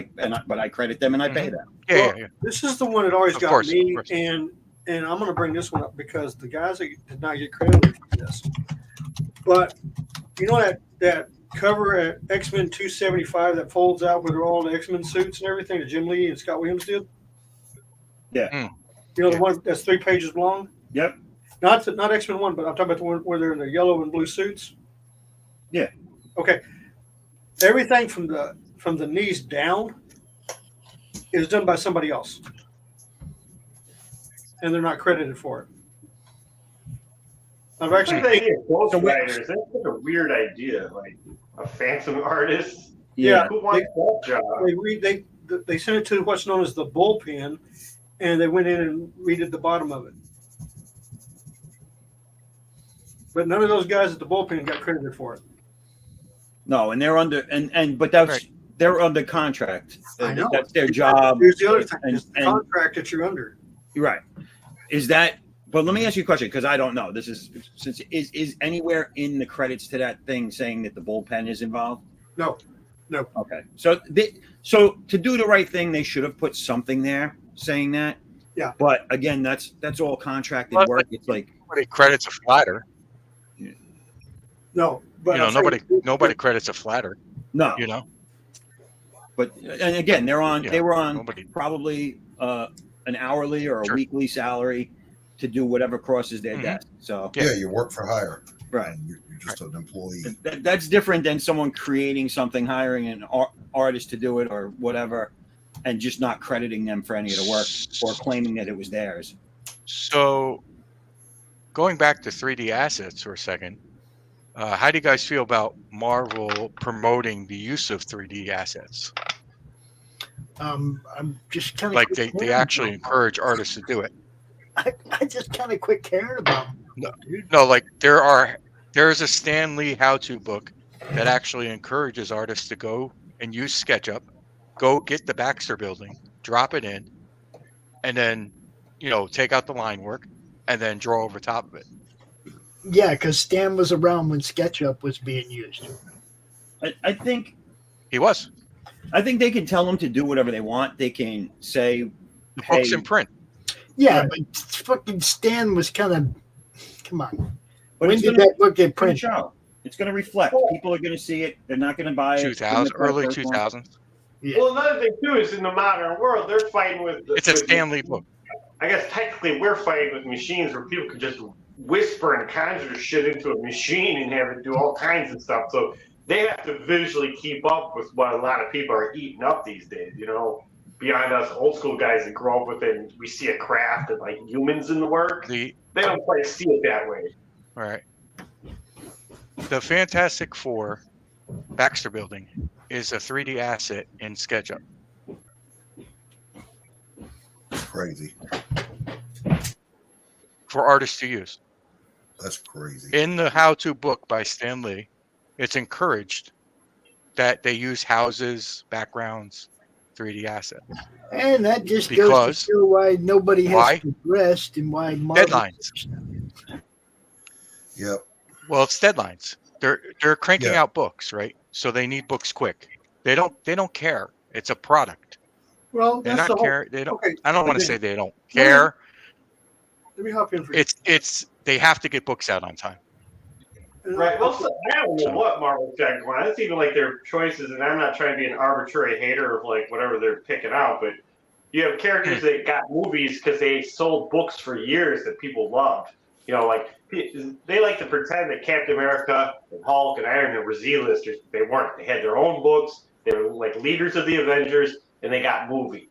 But I credit them and I pay them. Yeah. This is the one that always got me, and I'm going to bring this one up because the guys that did not get credited for this. But you know that cover at X-Men 275 that folds out with all the X-Men suits and everything that Jim Lee and Scott Williams did? Yeah. You know, the one that's 3 pages long? Yep. Not X-Men 1, but I'm talking about the one where they're in the yellow and blue suits. Yeah. Okay. Everything from the knees down is done by somebody else. And they're not credited for it. I've actually ghostwriters. That's like a weird idea. Like a phantom artist. Yeah. Who wants that job? They sent it to what's known as the bullpen, and they went in and redid the bottom of it. But none of those guys at the bullpen got credited for it. No, and they're under but that's they're under contract. I know. That's their job. Here's the other thing: it's the contract that you're under. Right. Is that? But let me ask you a question because I don't know. This is since is anywhere in the credits to that thing saying that the bullpen is involved? No. Okay. So to do the right thing, they should have put something there saying that. Yeah. But again, that's all contracted Well, work. It's like nobody credits a flatter. No, but nobody credits a flatter. No. You know. But and again, they were on nobody. probably an hourly or a weekly salary to do whatever crosses their desk. So yeah, you work for hire. Right. You're just an employee. That's different than someone creating something, hiring an artist to do it or whatever, and just not crediting them for any of the work or claiming that it was theirs. So, going back to 3D assets for a second, how do you guys feel about Marvel promoting the use of 3D assets? I'm just kind of like they actually encourage artists to do it. I just kind of quit caring about them. No, like there's a Stan Lee how-to book that actually encourages artists to go and use SketchUp, go get the Baxter building, drop it in, and then take out the line work and then draw over top of it. Yeah, because Stan was around when SketchUp was being used. I think he was. I think they can tell them to do whatever they want. They can say books in print. Yeah, but fucking Stan was kind of. Come on. But when did that book get printed? printed? It's going to reflect. People are going to see it. They're not going to buy it. 2000, early 2000s. Yeah. Well, another thing too is in the modern world, they're fighting with. It's a Stan Lee book. I guess technically we're fighting with machines where people can just whisper and conjure shit into a machine and have it do all kinds of stuff. So they have to visually keep up with what a lot of people are eating up these days. Beyond us old school guys that grow up with it, and we see a craft and like humans in the work. They don't quite see it that way. Right. The Fantastic Four Baxter building is a 3D asset in SketchUp. Crazy. For artists to use. That's crazy. In the how-to book by Stan Lee, it's encouraged that they use houses, backgrounds, 3D assets. And that just goes to show why nobody has to rest and why Marvel. Deadlines. Yep. Well, it's deadlines. They're cranking out books, right? So they need books quick. They don't care. It's a product. Well, they're that's not the whole, care. They don't. Okay. I don't want to say they don't care. Let me hop in for you. It's they have to get books out on time. Right. Well, so, I don't know what Marvel's got going on. It's even like their choices, and I'm not trying to be an arbitrary hater of like whatever they're picking out, but you have characters that got movies because they sold books for years that people loved. Like they like to pretend that Captain America and Hulk and Iron Man were Z-listers. They weren't. They had their own books. They were like leaders of the Avengers, and they got movie.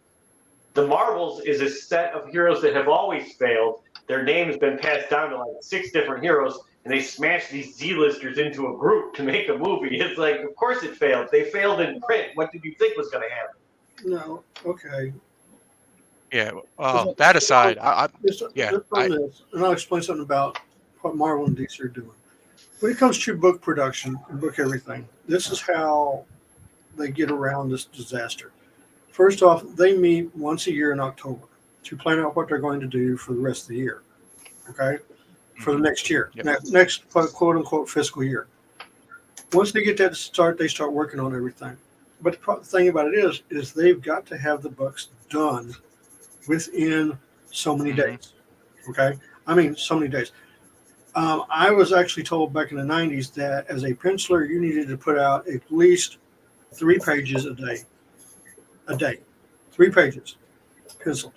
The Marvels is a set of heroes that have always failed. Their name has been passed down to like 6 different heroes, and they smashed these Z-listers into a group to make a movie. It's like, of course it failed. They failed in print. What did you think was going to happen? No. Okay. Yeah. That aside, Just on this, and I'll explain something about what Marvel and DC are doing. When it comes to book production and book everything, this is how they get around this disaster. First off, they meet once a year in October to plan out what they're going to do for the rest of the year. Okay? For the next year, next quote unquote fiscal year. Once they get that to start, they start working on everything. But the thing about it is they've got to have the books done within so many days. Okay? I mean, so many days. I was actually told back in the 90s that as a penciler, you needed to put out at least 3 pages a day. 3 pages penciled.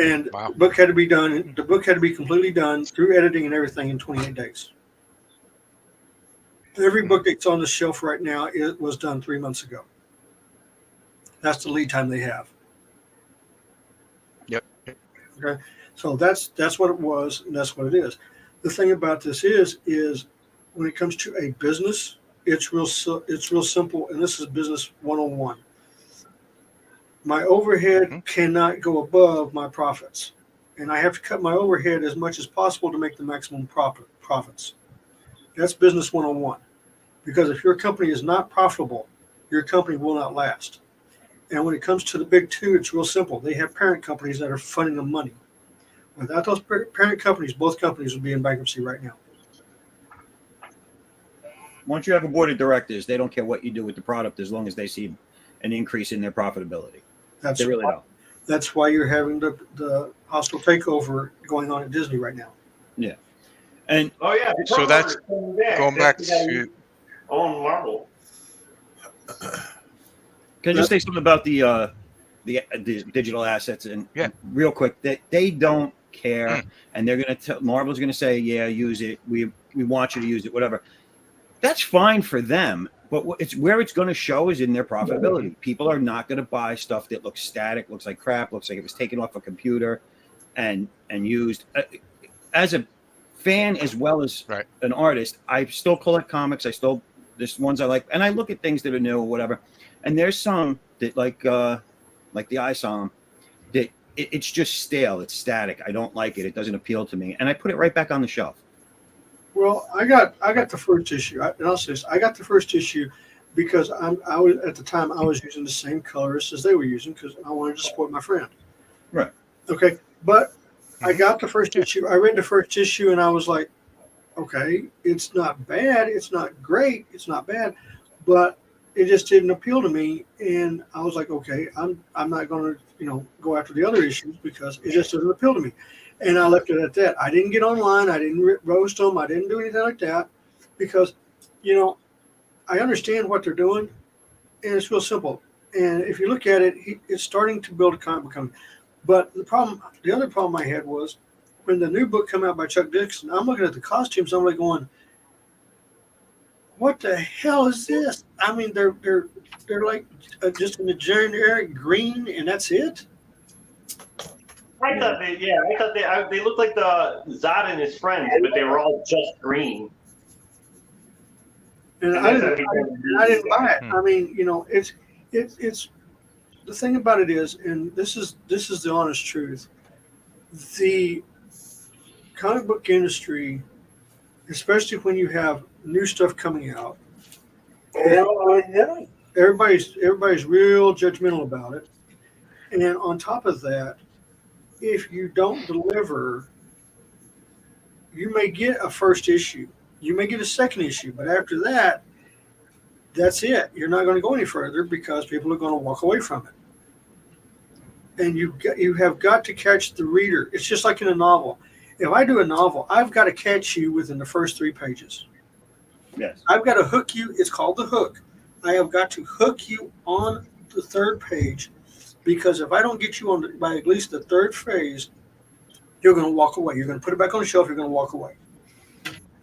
And the book had to be done. The book had to be completely done through editing and everything in 28 days. Every book that's on the shelf right now, it was done 3 months ago. That's the lead time they have. Yep. Okay. So that's what it was, and that's what it is. The thing about this is when it comes to a business, it's real simple, and this is business 101. My overhead cannot go above my profits, and I have to cut my overhead as much as possible to make the maximum profits. That's business 101. Because if your company is not profitable, your company will not last. And when it comes to the big two, it's real simple. They have parent companies that are funding them money. Without those parent companies, both companies would be in bankruptcy right now. Once you have a board of directors, they don't care what you do with the product as long as they see an increase in their profitability. They really don't. That's why you're having the hostile takeover going on at Disney right now. Yeah. And so that's going back to own Marvel. Can I just say something about the digital assets? And real quick, they don't care, and they're going to Marvel's going to say, yeah, use it. We want you to use it, whatever. That's fine for them, but it's where it's going to show is in their profitability. People are not going to buy stuff that looks static, looks like crap, looks like it was taken off a computer and used. As a fan as well as an artist, I still collect comics. There's ones I like, and I look at things that are new or whatever. And there's some that like the ISOM that it's just stale. It's static. I don't like it. It doesn't appeal to me, and I put it right back on the shelf. Well, I got the first issue, and I'll say this: I got the first issue because I was at the time I was using the same colors as they were using because I wanted to support my friend. Right. Okay, but I got the first issue. I read the first issue, and I was like, okay, it's not bad. It's not great. It's not bad, but it just didn't appeal to me, and I was like, okay, I'm not going to go after the other issues because it just doesn't appeal to me. And I left it at that. I didn't get online. I didn't roast them. I didn't do anything like that because, I understand what they're doing, and it's real simple. And if you look at it, it's starting to build a comic book company. But the other problem I had was when the new book came out by Chuck Dixon, I'm looking at the costumes. I'm like going, what the hell is this? I mean, they're like just in the generic green, and that's it. I thought they looked like the Zod and his friends, but they were all just green. And I didn't buy it. I mean, it's the thing about it is, and this is the honest truth. The comic book industry, especially when you have new stuff coming out, everybody's real judgmental about it. And on top of that, if you don't deliver, you may get a first issue. You may get a second issue, but after that, that's it. You're not going to go any further because people are going to walk away from it. And you have got to catch the reader. It's just like in a novel. If I do a novel, I've got to catch you within the first 3 pages. Yes. I've got to hook you. It's called the hook. I have got to hook you on the 3rd page because if I don't get you on by at least the 3rd phase, you're going to walk away. You're going to put it back on the shelf. You're going to walk away.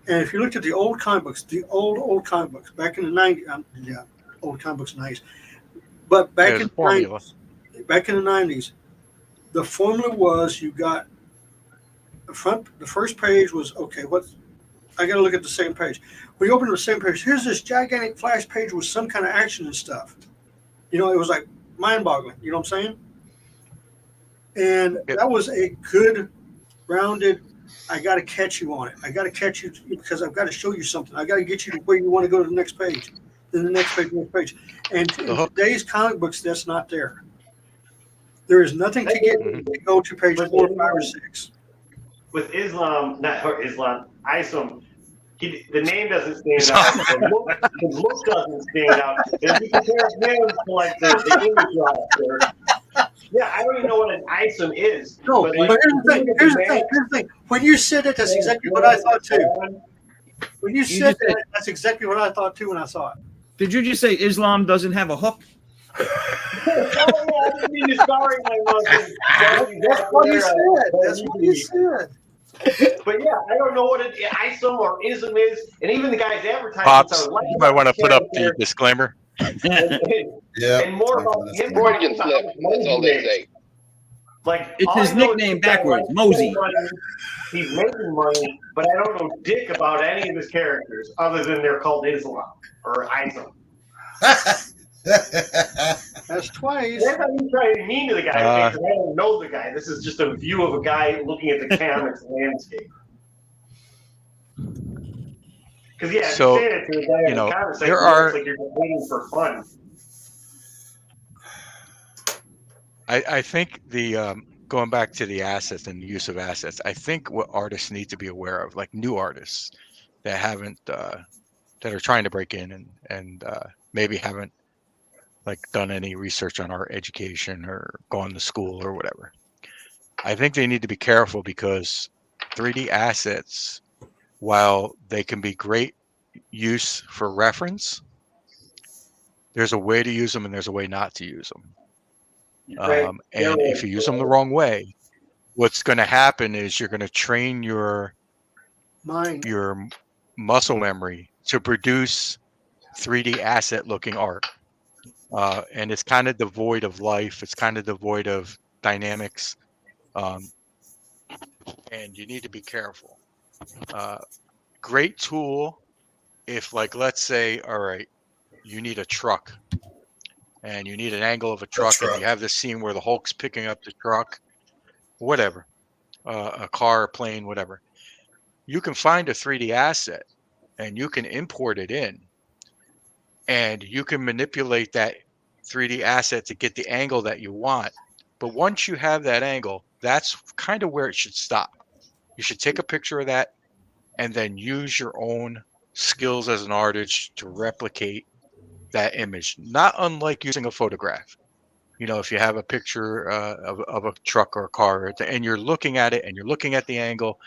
And if you looked at the old comic books, old comic books back in the 90s, old comic books are nice. But back in the 90s, the formula was you got the first page was okay. I got to look at the same page. When you open the same page, here's this gigantic flash page with some kind of action and stuff. It was like mind-boggling. You know what I'm saying? And that was a good, rounded. I got to catch you on it. I got to catch you because I've got to show you something. I got to get you to where you want to go to the next page, then the next page, next page. And in today's comic books, that's not there. There is nothing to get to go to page 4, 5, or 6. With ISOM, the name doesn't stand out. The look doesn't stand out. If you compare him to like the image roster, yeah, I don't even know what an ISOM is. No, but here's the thing. When you said it, that's exactly what I thought too. When you said that, that's exactly what I thought too when I saw it. Did you just say Islam doesn't have a hook? I didn't mean to sorry my mother. That's what he said. That's what he said. But yeah, I don't know what an ISM or ISM is, and even the guys advertising Pops, are like you might want to put up the disclaimer. and more about him. Freudian slip. That's all they say. Like It's his nickname backwards, Mosey. He's making money, but I don't know dick about any of his characters other than they're called Islam or ISM. That's twice. That's how you try to mean to the guy. Because I don't know the guy. This is just a view of a guy looking at the comics landscape. Because yeah, So, saying it to the guy in the conversation, there are- it's like you're just waiting for fun. I think the going back to the assets and the use of assets, I think what artists need to be aware of, like new artists that haven't that are trying to break in and maybe haven't like done any research on art education or gone to school or whatever. I think they need to be careful because 3D assets, while they can be great use for reference, there's a way to use them and there's a way not to use them. And if you use them the wrong way, what's going to happen is you're going to train your muscle memory to produce 3D asset looking art. And it's kind of devoid of life. It's kind of devoid of dynamics. And you need to be careful. Great tool if, like, let's say, all right, you need a truck and you need an angle of a truck and you have this scene where the Hulk's picking up the truck, whatever, a car, a plane, whatever. You can find a 3D asset and you can import it in and you can manipulate that 3D asset to get the angle that you want. But once you have that angle, that's kind of where it should stop. You should take a picture of that and then use your own skills as an artist to replicate that image, not unlike using a photograph. You know, if you have a picture of a truck or a car and you're looking at it and you're looking at the angle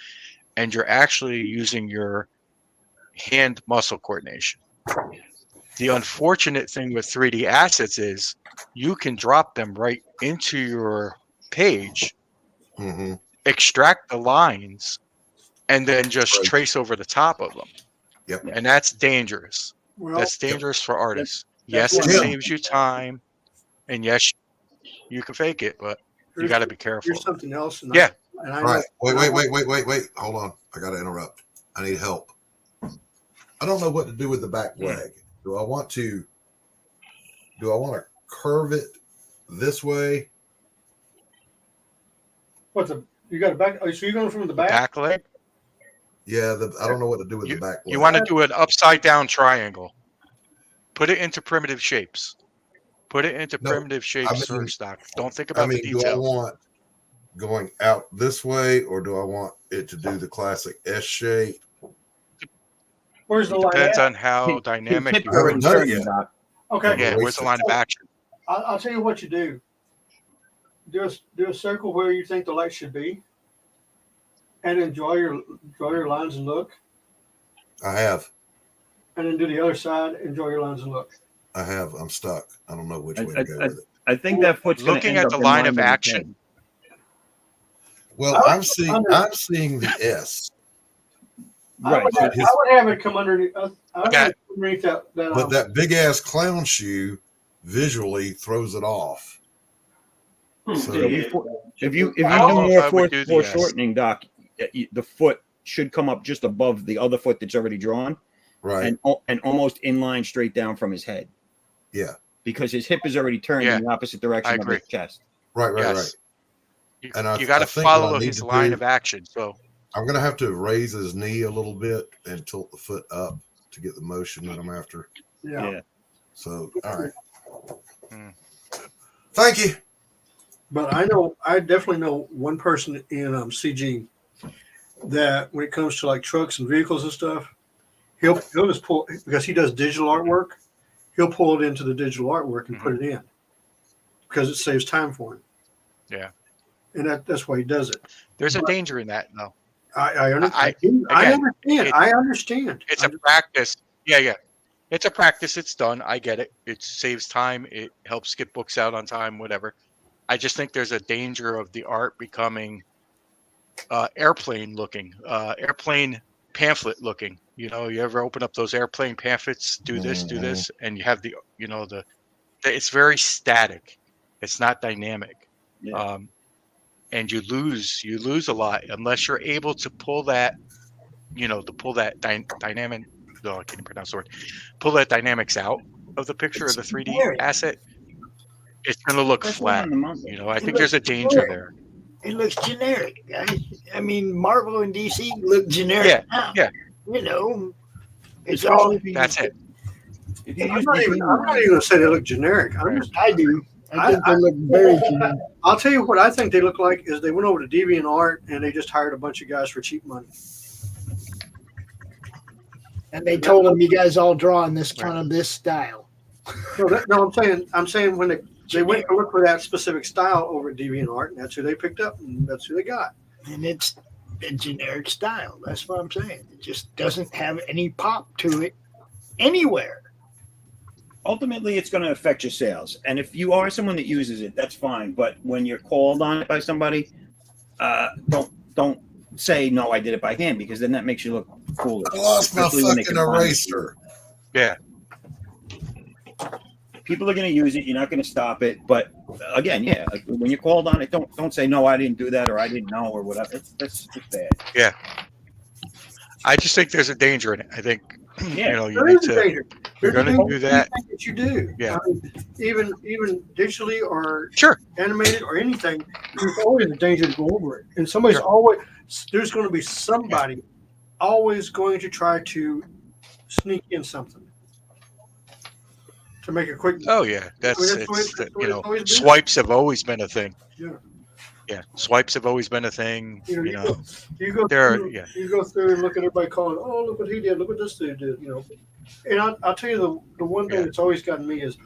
and you're actually using your hand muscle coordination. The unfortunate thing with 3D assets is you can drop them right into your page, extract the lines, and then just trace over the top of them. Yep. And that's dangerous. Well, that's dangerous for artists. Yes, it saves you time. And yes, you can fake it, but you got to be careful. Here's something else. Yeah. All right. Wait. Hold on. I got to interrupt. I need help. I don't know what to do with the back leg. Do I want to curve it this way? You got a back? Oh, so you're going from the back? Back leg? Yeah, I don't know what to do with the back leg. You want to do an upside down triangle. Put it into primitive shapes. Primitive shapes first, Doc. Don't think about the details. Do I want going out this way or do I want it to do the classic S shape? Where's the line? Depends on how dynamic you haven't done it yet. Okay. Yeah, where's the line of action? I'll tell you what you do. Do a circle where you think the light should be, and then draw your lines and look. I have. And then do the other side and draw your lines and look. I have. I'm stuck. I don't know which way to go with it. I think that puts looking at the line of action. Well, I'm seeing the S. Right. I would have it come underneath. Underneath that. But that big ass clown shoe visually throws it off. So if you do more foreshortening, Doc, the foot should come up just above the other foot that's already drawn, right, and almost in line straight down from his head. Yeah, because his hip is already turned in the opposite direction of his chest. Right. And you got to follow his line of action. So I'm going to have to raise his knee a little bit and tilt the foot up to get the motion that I'm after. Yeah. So, all right. Thank you. But I definitely know one person in CG that when it comes to like trucks and vehicles and stuff, he'll just pull, because he does digital artwork, he'll pull it into the digital artwork and put it in because it saves time for him. Yeah. And that's why he does it. There's a danger in that, though. I understand. I understand. It's a practice. Yeah. It's a practice. It's done. I get it. It saves time. It helps get books out on time, whatever. I just think there's a danger of the art becoming airplane looking, airplane pamphlet looking. You know, you ever open up those airplane pamphlets, do this, and you have the, you know, it's very static. It's not dynamic. Yeah. And you lose a lot unless you're able to pull that, you know, dynamic. No, I can't pronounce the word. Pull that dynamics out of the picture of the 3D asset. It's going to look flat. You know, I think there's a danger there. It looks generic, guys. I mean, Marvel and DC look generic. Yeah. You know, it's all. That's it. I'm not even going to say they look generic. I do. I think they look very generic. I'll tell you what I think they look like is they went over to DeviantArt and they just hired a bunch of guys for cheap money. And they told them, you guys all draw in this kind of this style. No, I'm saying when they went to look for that specific style over at DeviantArt, and that's who they picked up, and that's who they got. And it's a generic style. That's what I'm saying. It just doesn't have any pop to it anywhere. Ultimately, it's going to affect your sales. And if you are someone that uses it, that's fine. But when you're called on it by somebody, don't say, no, I did it by hand, because then that makes you look foolish. I lost my fucking eraser. Yeah. People are going to use it. You're not going to stop it. But again, yeah, like when you're called on it, don't say, no, I didn't do that, or I didn't know, or whatever. That's just bad. Yeah. I just think there's a danger in it. I think, Yeah, you know, you need to, you're going to do that. That you do. Yeah. I mean, even digitally or sure animated or anything, there's always a danger to go over it. And somebody's always, there's going to be somebody always going to try to sneak in something to make a quick. Oh yeah, that's you know, always swipes have always been a thing. Yeah. Yeah, swipes have always been a thing. You know, you go there. through, Yeah. you go through and look at everybody calling, oh, look what he did, look what this dude did, you know. And I'll tell you the one thing that's always gotten me is,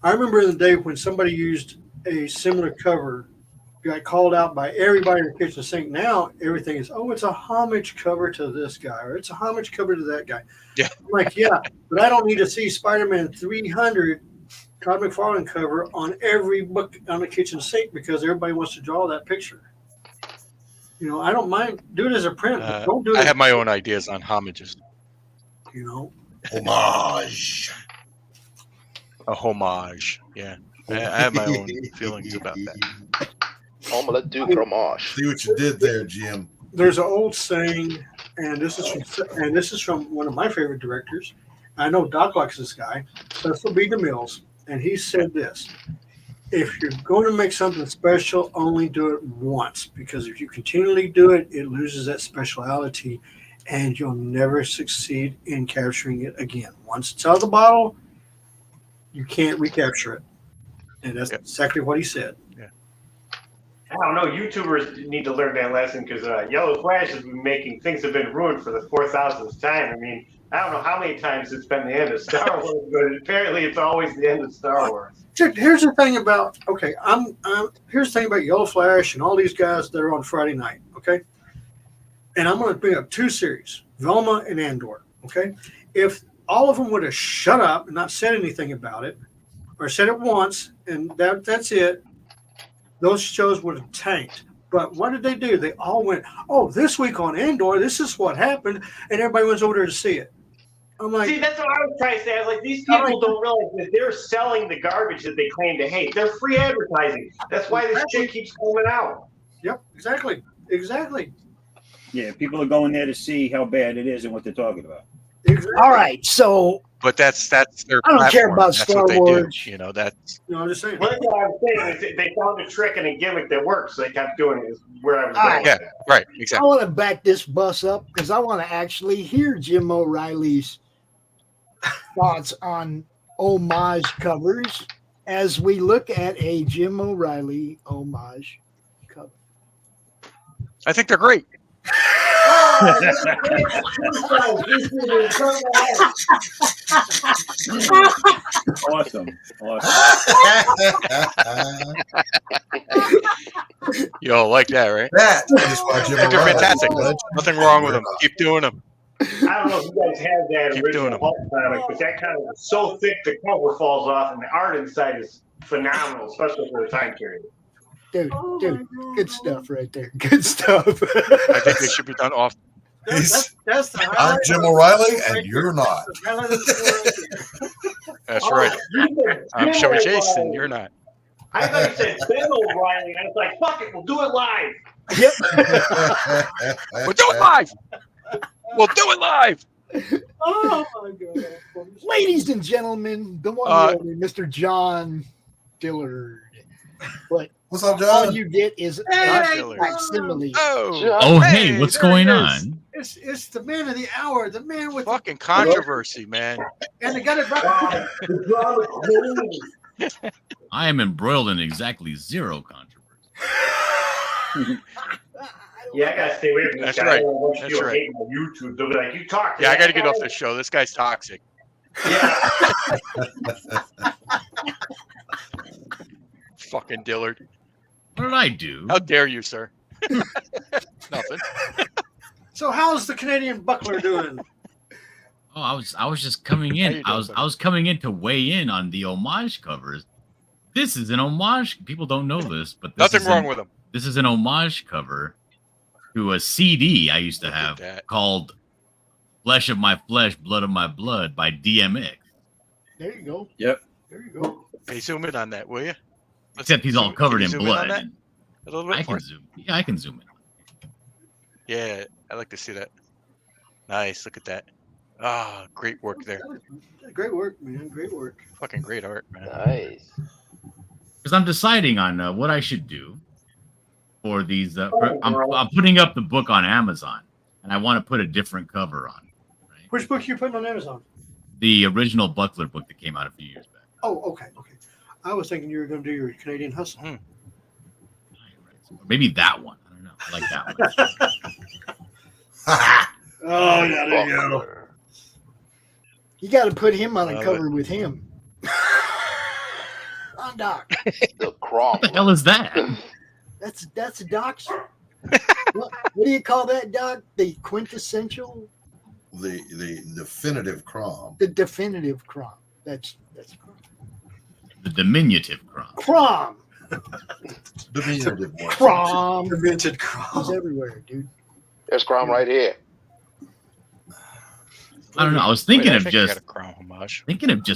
I remember in the day when somebody used a similar cover, got called out by everybody in the kitchen sink. Now everything is, oh, it's a homage cover to this guy, or it's a homage cover to that guy. Yeah. I'm like, yeah, but I don't need to see Spider-Man 300 Todd McFarlane cover on every book on the kitchen sink because everybody wants to draw that picture. You know, I don't mind. Do it as a print. But don't do it. I have my own ideas on homages. You know, homage. A homage. Yeah, I have my own feelings about that. Omelette du fromage. See what you did there, Jim. There's an old saying, and this is from one of my favorite directors. I know Doc likes this guy, Cecil B. DeMille, and he said this: if you're going to make something special, only do it once, because if you continually do it, it loses that speciality, and you'll never succeed in capturing it again. Once it's out of the bottle, you can't recapture it, and that's exactly what he said. I don't know. YouTubers need to learn that lesson because Yellow Flash has been making things have been ruined for the 4,000th time. I mean, I don't know how many times it's been the end of Star Wars, but apparently it's always the end of Star Wars. Here's the thing about here's the thing about Yellow Flash and all these guys that are on Friday night. Okay, and I'm going to bring up two series, Velma and Andor. Okay, if all of them would have shut up and not said anything about it, or said it once, and that's it, those shows would have tanked. But what did they do? They all went, oh, this week on Andor, this is what happened, and everybody went over there to see it. I'm like, see, that's what I was trying to say. I was like, these people don't realize that they're selling the garbage that they claim to hate. They're free advertising. That's why this shit keeps coming out. Yep, exactly. Yeah, people are going there to see how bad it is and what they're talking about. Exactly. All right, so But that's their I don't care platform. about That's Star what they Wars. do. You know, that's No, I'm just saying. Well, that's what I was saying. Is they found a trick and a gimmick that works, so they kept doing it. Is where I was All going. right. yeah, right, I exactly. want to back this bus up because I want to actually hear Jim O'Reilly's thoughts on homage covers as we look at a Jim O'Reilly homage cover. I think they're great. Awesome. You all like that, right? That is why Jim They're O'Reilly fantastic. is a legend. Nothing wrong with them. Keep doing them. I don't know if you guys had that Keep doing original them. Hulk comic, but that kind of is so thick the cover falls off, and the art inside is phenomenal, especially for the time period. Dude, good stuff right there. Good stuff. I think they should be done off. That's the I'm highlight Jim of the O'Reilly, show and right you're there. not. That's the highlight of the show right there. That's right. I'm showing Jason. You're not. I thought you said Ben O'Reilly, and I was like, fuck it, we'll do it live. Yep. We'll do it live. We'll do it live. Oh my god. Ladies and gentlemen, the one and only Mr. John Dillard. But what's up, all John? you get is Hey, a facsimile. Oh, hey, what's going on? It's the man of the hour, the man with Fucking controversy, man. and they got it back. I am embroiled in exactly zero controversy. Yeah, I gotta stay away from this That's guy. right. I don't want That's people right. hating on YouTube. They'll be like, you talk to Yeah, I that got to get guy? off the show. This guy's toxic. Fucking Dillard. What did I do? How dare you, sir? Nothing. So how's the Canadian buckler doing? Oh, I was just coming in. I was coming in to weigh in on the homage covers. This is an homage. People don't know this, but this Nothing is wrong with them. This is an homage cover to a CD I used to have called "Flesh of My Flesh, Blood of My Blood" by DMX. There you go. Yep. There you go. Hey, zoom in on that, will you? Except he's all covered in zoom in blood. on that a little bit I more? can zoom. Yeah, I can zoom in. Yeah, I like to see that. Nice. Look at that. Ah, great work there. Great work, man. Great work. Fucking great art, man. Nice. Because I'm deciding on what I should do for these. I'm putting up the book on Amazon, and I want to put a different cover on it. Which book you putting on Amazon? The original Buckler book that came out a few years back. Oh, okay. I was thinking you were going to do your Canadian Hustle. Or maybe that one. I don't know. I like that one. Oh, yeah, there you go. You got to put him on a Love cover with him. On Doc. The Crawl. What the hell is that? That's Doc's. what do you call that, Doc? The quintessential, The definitive Crom. the definitive Crom. That's Crom. The diminutive Crom. Crom. Diminutive one. Crom. Demented Crom. He's everywhere, dude. There's Crom right here. I don't know. I was thinking Wait, I of think I got just a Crown homage.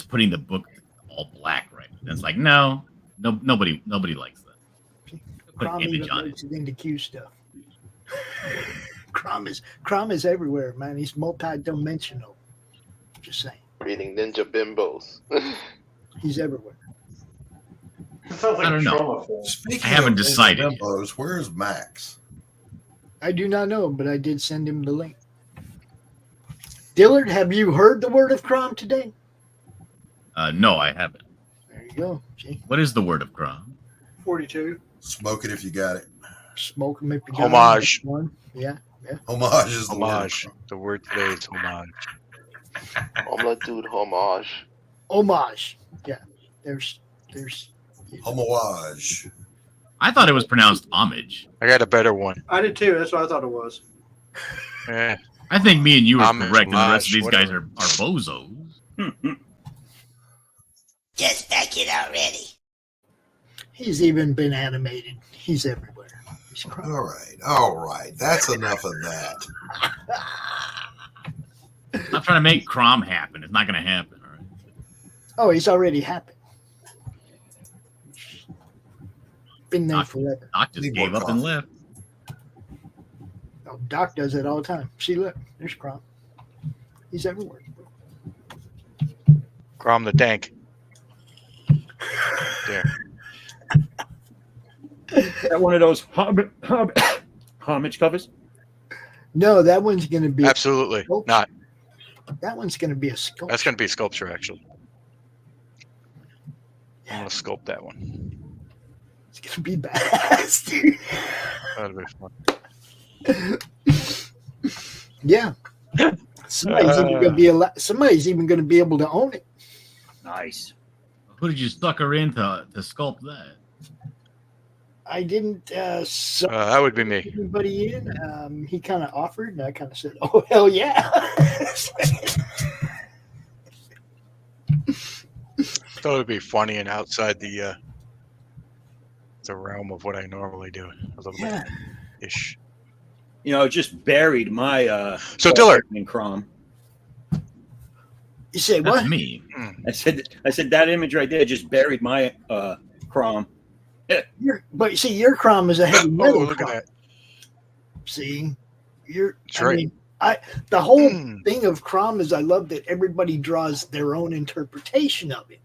putting the book all black, right? And it's like, nobody likes that. Put Crom an image even on it. makes it into Q stuff. Crom is everywhere, man. He's multi-dimensional. Just saying. Reading Ninja Bimbos. He's everywhere. Sounds like I don't a know. trauma film. Speaking I haven't of decided yet. Bimbos, where's Max? I do not know, but I did send him the link. Dillard, have you heard the word of Crom today? No, I haven't. There you go. See? What is the word of Crom? 42. Smoke it if you got it. Smoke him if you got him. Homage. One. Yeah. Homage is the Homage. word. The word today is homage. Omelette dude homage. Homage. Yeah. There's Homage. I thought it was pronounced homage. I got a better one. I did too. That's what I thought it was. Eh. I think me and you are Homage, correct, and the rest of these homage, guys are bozos. Just back it already. He's even been animated. He's everywhere. He's Crom. All right. That's enough of that. I'm trying to make Crom happen. It's not going to happen. All right. Oh, he's already happened. Been there forever. Doc just gave up and left. Oh, Doc does it all the time. See, look, there's Crom. He's everywhere. Crom the Dank. There. That one of those homage covers? No, that one's going to be Absolutely not. That one's going to be a sculpture. That's going to be a sculpture, actually. I'm going to sculpt that one. It's going to be badass, dude. That'll be fun. Yeah. Somebody's even going to be able to own it. Nice. Who did you sucker in to sculpt that? I didn't that would be me. anybody in. He kind of offered, and I kind of said, "Oh hell yeah!" Thought it would be funny and outside the realm of what I normally do. A little bit ish. You know, just buried my So Dillard in Chrome. You say what? That's me. I said that image right there just buried my Chrome. But see, your Chrome is a heavy metal. Look at that. See, you're. That's right. Mean, the whole thing of Chrome is I love that everybody draws their own interpretation of it.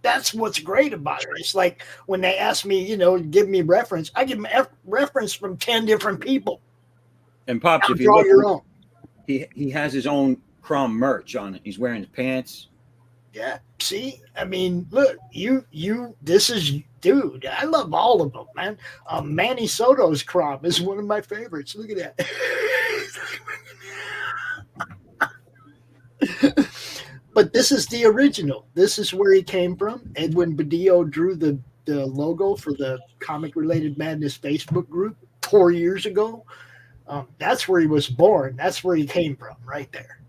That's what's great about it. It's like when they ask me, give me reference, I give them reference from 10 different people. And Pops, Now if you draw look, your own. he has his own Chrome merch on it. He's wearing his pants. Yeah. See, I mean, look, this is, dude, I love all of them, man. Manny Soto's Chrome is one of my favorites. Look at that. But this is the original. This is where he came from. Edwin Badillo drew the logo for the Comic Related Madness Facebook group 4 years ago. That's where he was born. That's where he came from, right there.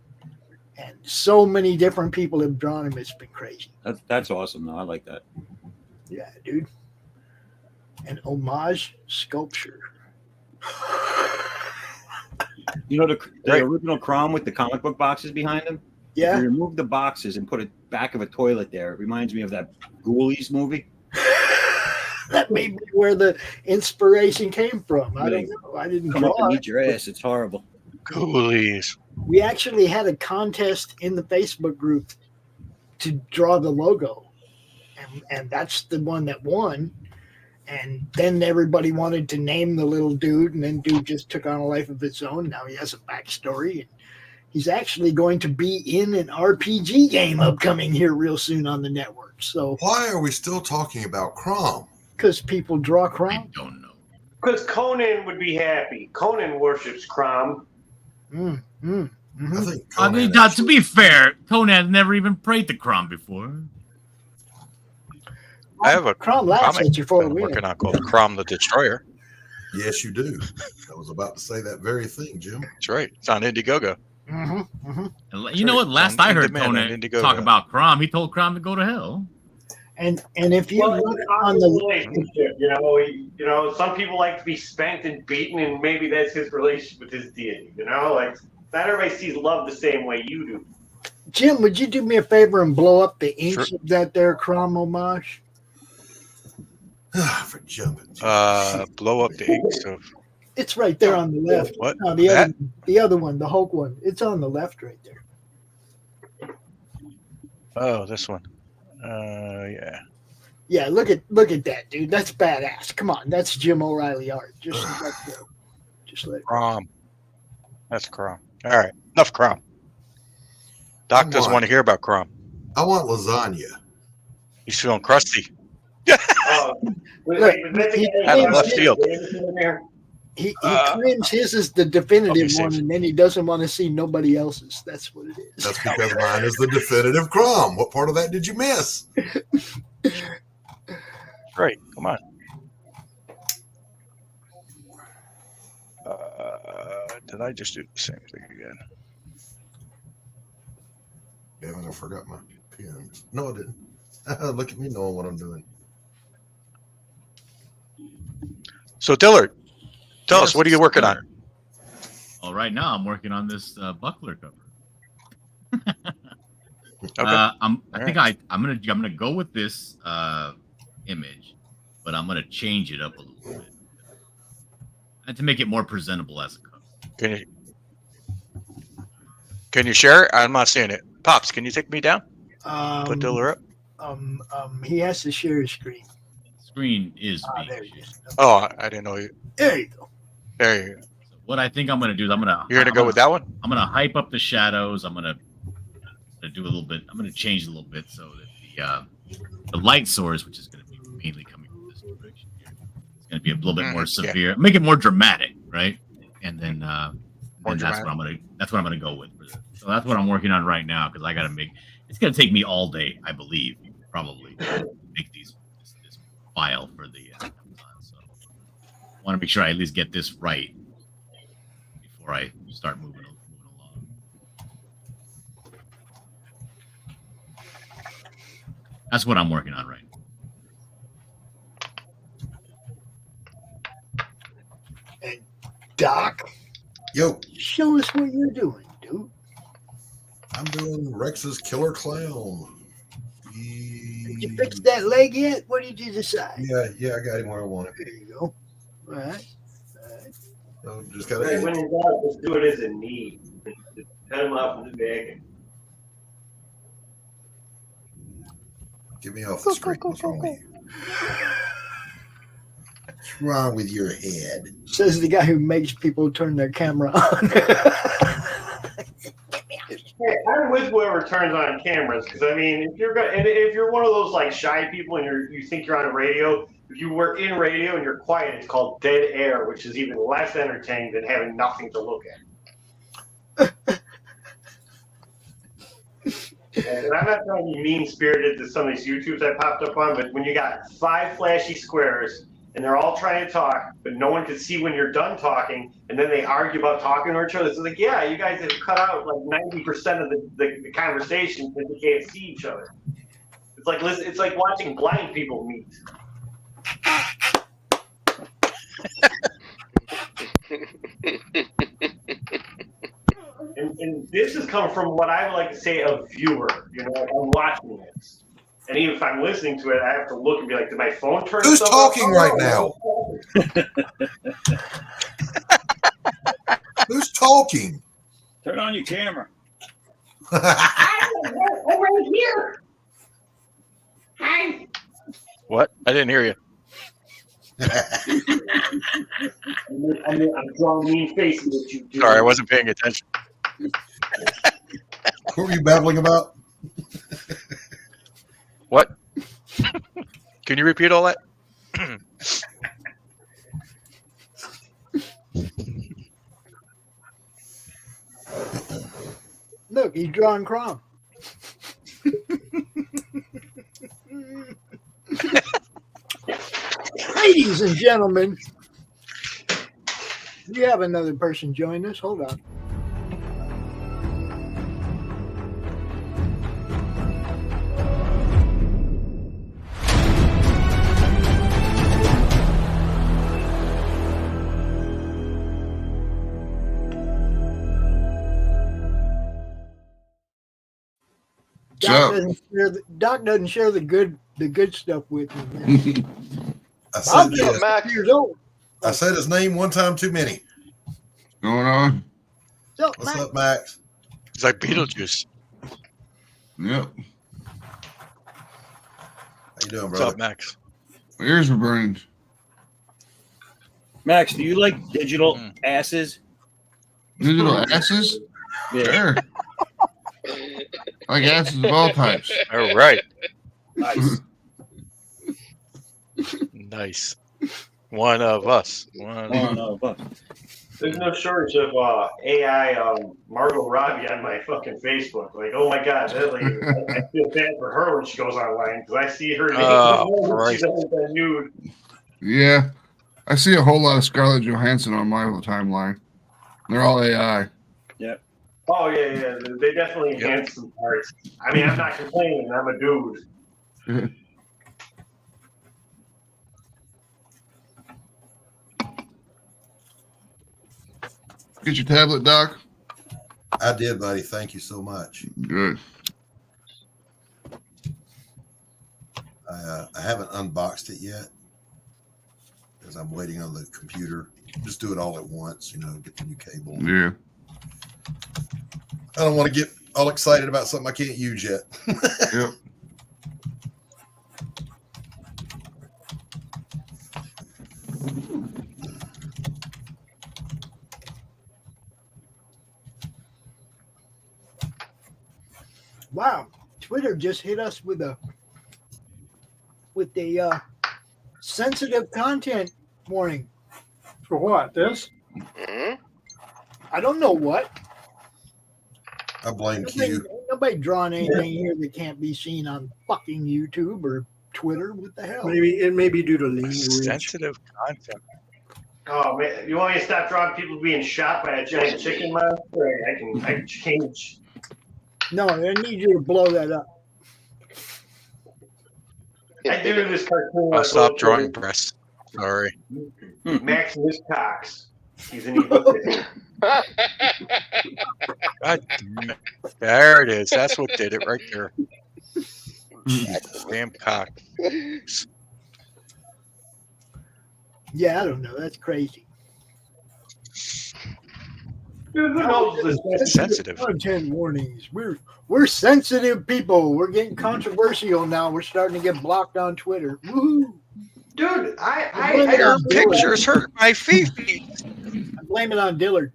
And so many different people have drawn him. It's been crazy. That's awesome, though. I like that. Yeah, dude. An homage sculpture. You know the original Chrome with the comic book boxes behind him? Yeah. If you remove the boxes and put it back of a toilet there, it reminds me of that Ghoulies movie. That may be where the inspiration came from. I don't know. I didn't Come draw up and it. eat your ass. It's horrible. Ghoulies. We actually had a contest in the Facebook group to draw the logo. And that's the one that won. And then everybody wanted to name the little dude, and then dude just took on a life of its own. Now he has a backstory. And he's actually going to be in an RPG game upcoming here real soon on the network. So why are we still talking about Chrome? Because people draw Chrome. I don't know. Because Conan would be happy. Conan worships Crom. I think I mean, now, to be fair, Conan never even prayed to Crom before. I have a Crom laughs comic at you for a I'm win. working on called Crom the Destroyer. Yes, you do. I was about to say that very thing, Jim. That's right. It's on Indiegogo. You know what? Last I heard demand on Conan Indiegogo. talk about Crom, he told Crom to go to hell. And if you look on the relationship, some people like to be spanked and beaten, and maybe that's his relationship with his deity. Like not everybody sees love the same way you do. Jim, would you do me a favor and blow up the inks of that there Crom homage? For jumping. Blow up the inks of. It's right there on the left. What? No, the other one, the Hulk one. It's on the left right there. Oh, this one. Yeah. Yeah, look at that, dude. That's badass. Come on, that's Jim O'Reilly art. Just let it. Crom. That's Crom. All right. Enough Crom. Doc doesn't want to hear about Crom. I want lasagna. He's feeling crusty. Look, Out of left field. He claims his is the definitive safe. one, and then he doesn't want to see nobody else's. That's what it is. That's because mine is the definitive Crom. What part of that did you miss? Great. Come on. Did I just do the same thing again? Damn it, I forgot my pins. No, I didn't. Look at me knowing what I'm doing. So, Dillard, tell us, what are you working on? Well, right now I'm working on this Buckler cover. Okay. I'm gonna go with this image, but I'm gonna change it up a little bit and to make it more presentable as a cover. Can you share it? I'm not seeing it. Pops, can you take me down? Put Dillard up. He has to share his screen. Screen is being there shared. Oh, I didn't know you. There you go. There you go. So what I think I'm gonna do is You're gonna go with that one? I'm gonna hype up the shadows. I'm gonna do a little bit. I'm gonna change it a little bit so that the light source, which is gonna be mainly coming from this direction here, it's gonna be a little bit more severe. Yeah. Make it more dramatic, right? And then, that's dramatic. what I'm gonna go with. So that's what I'm working on right now because I gotta make. It's gonna take me all day, I believe, probably, to make this file for the Amazon. So want to make sure I at least get this right before I start moving along. That's what I'm working on right now. And Doc, Yo, show us what you're doing, dude. I'm doing Rex's Killer Clown. Did you fix that leg yet? What did you decide? Yeah, I got him where I want it. There you go. All right. So just got Hey, when in doubt, just do it as a need. Just cut him up in the bag. Get me off the screen. What's wrong with you? What's wrong with your head? Says the guy who makes people turn their camera on. Hey, I'm with whoever turns on cameras because I mean, if you're one of those like shy people and you think you're on a radio, if you work in radio and you're quiet, it's called dead air, which is even less entertaining than having nothing to look at. And I'm not trying to be mean-spirited to some of these YouTubes I popped up on, but when you got 5 flashy squares and they're all trying to talk, but no one can see when you're done talking, and then they argue about talking to each other, it's like, yeah, you guys have cut out like 90% of the conversation because you can't see each other. It's like watching blind people meet. And this is coming from what I would like to say a viewer. You know, I'm watching this. And even if I'm listening to it, I have to look and be like, did my phone turn Who's stuff talking up? right now? Who's talking? Turn on your camera. I'm right here. Hi. What? I didn't hear you. I'm drawing mean faces at you. Dude. Sorry, I wasn't paying attention. What were you babbling about? What? Can you repeat all that? Look, he's drawing Crom. Ladies and gentlemen, we have another person join us. Hold on. Doc doesn't share the good stuff with me, man. I said his name one time too many. What's going on? What's up, Max? It's like Beetlejuice. Yep. How you doing, What's brother? up, Max? My ears are burning. Max, do you like digital asses? Digital asses? Yeah. Sure. I like asses of all types. All right. Nice. Nice. One of us. One of us. There's no shortage of AI Margot Robbie on my fucking Facebook. Like, oh my god, that lady, I feel bad for her when she goes online because I see her name. She's always been nude. Yeah. I see a whole lot of Scarlett Johansson on my timeline. They're all AI. Yep. Oh yeah. They definitely enhance some parts. I mean, I'm not complaining. I'm a dude. Get your tablet, Doc? I did, buddy. Thank you so much. Good. I haven't unboxed it yet because I'm waiting on the computer. Just do it all at once, get the new cable. Yeah. I don't want to get all excited about something I can't use yet. Yep. Wow, Twitter just hit us with a sensitive content warning. For what? This? I don't know what. I blame Q. Nobody drawing anything here that can't be seen on fucking YouTube or Twitter. What the hell? Maybe it may be due to language. Sensitive content. Oh man, you want me to stop drawing people being shot by a giant chicken monster? I can change. No, I need you to blow that up. I do this cartoon. I'll stop drawing breasts. Sorry. Maximus Cox. He's an evil kid. God damn it. There it is. That's what did it right there. Damn cock. Yeah, I don't know. That's crazy. Sensitive. Content warnings. We're sensitive people. We're getting controversial now. We're starting to get blocked on Twitter. Woohoo! Dude, Your pictures hurt my feet. I blame it on Dillard.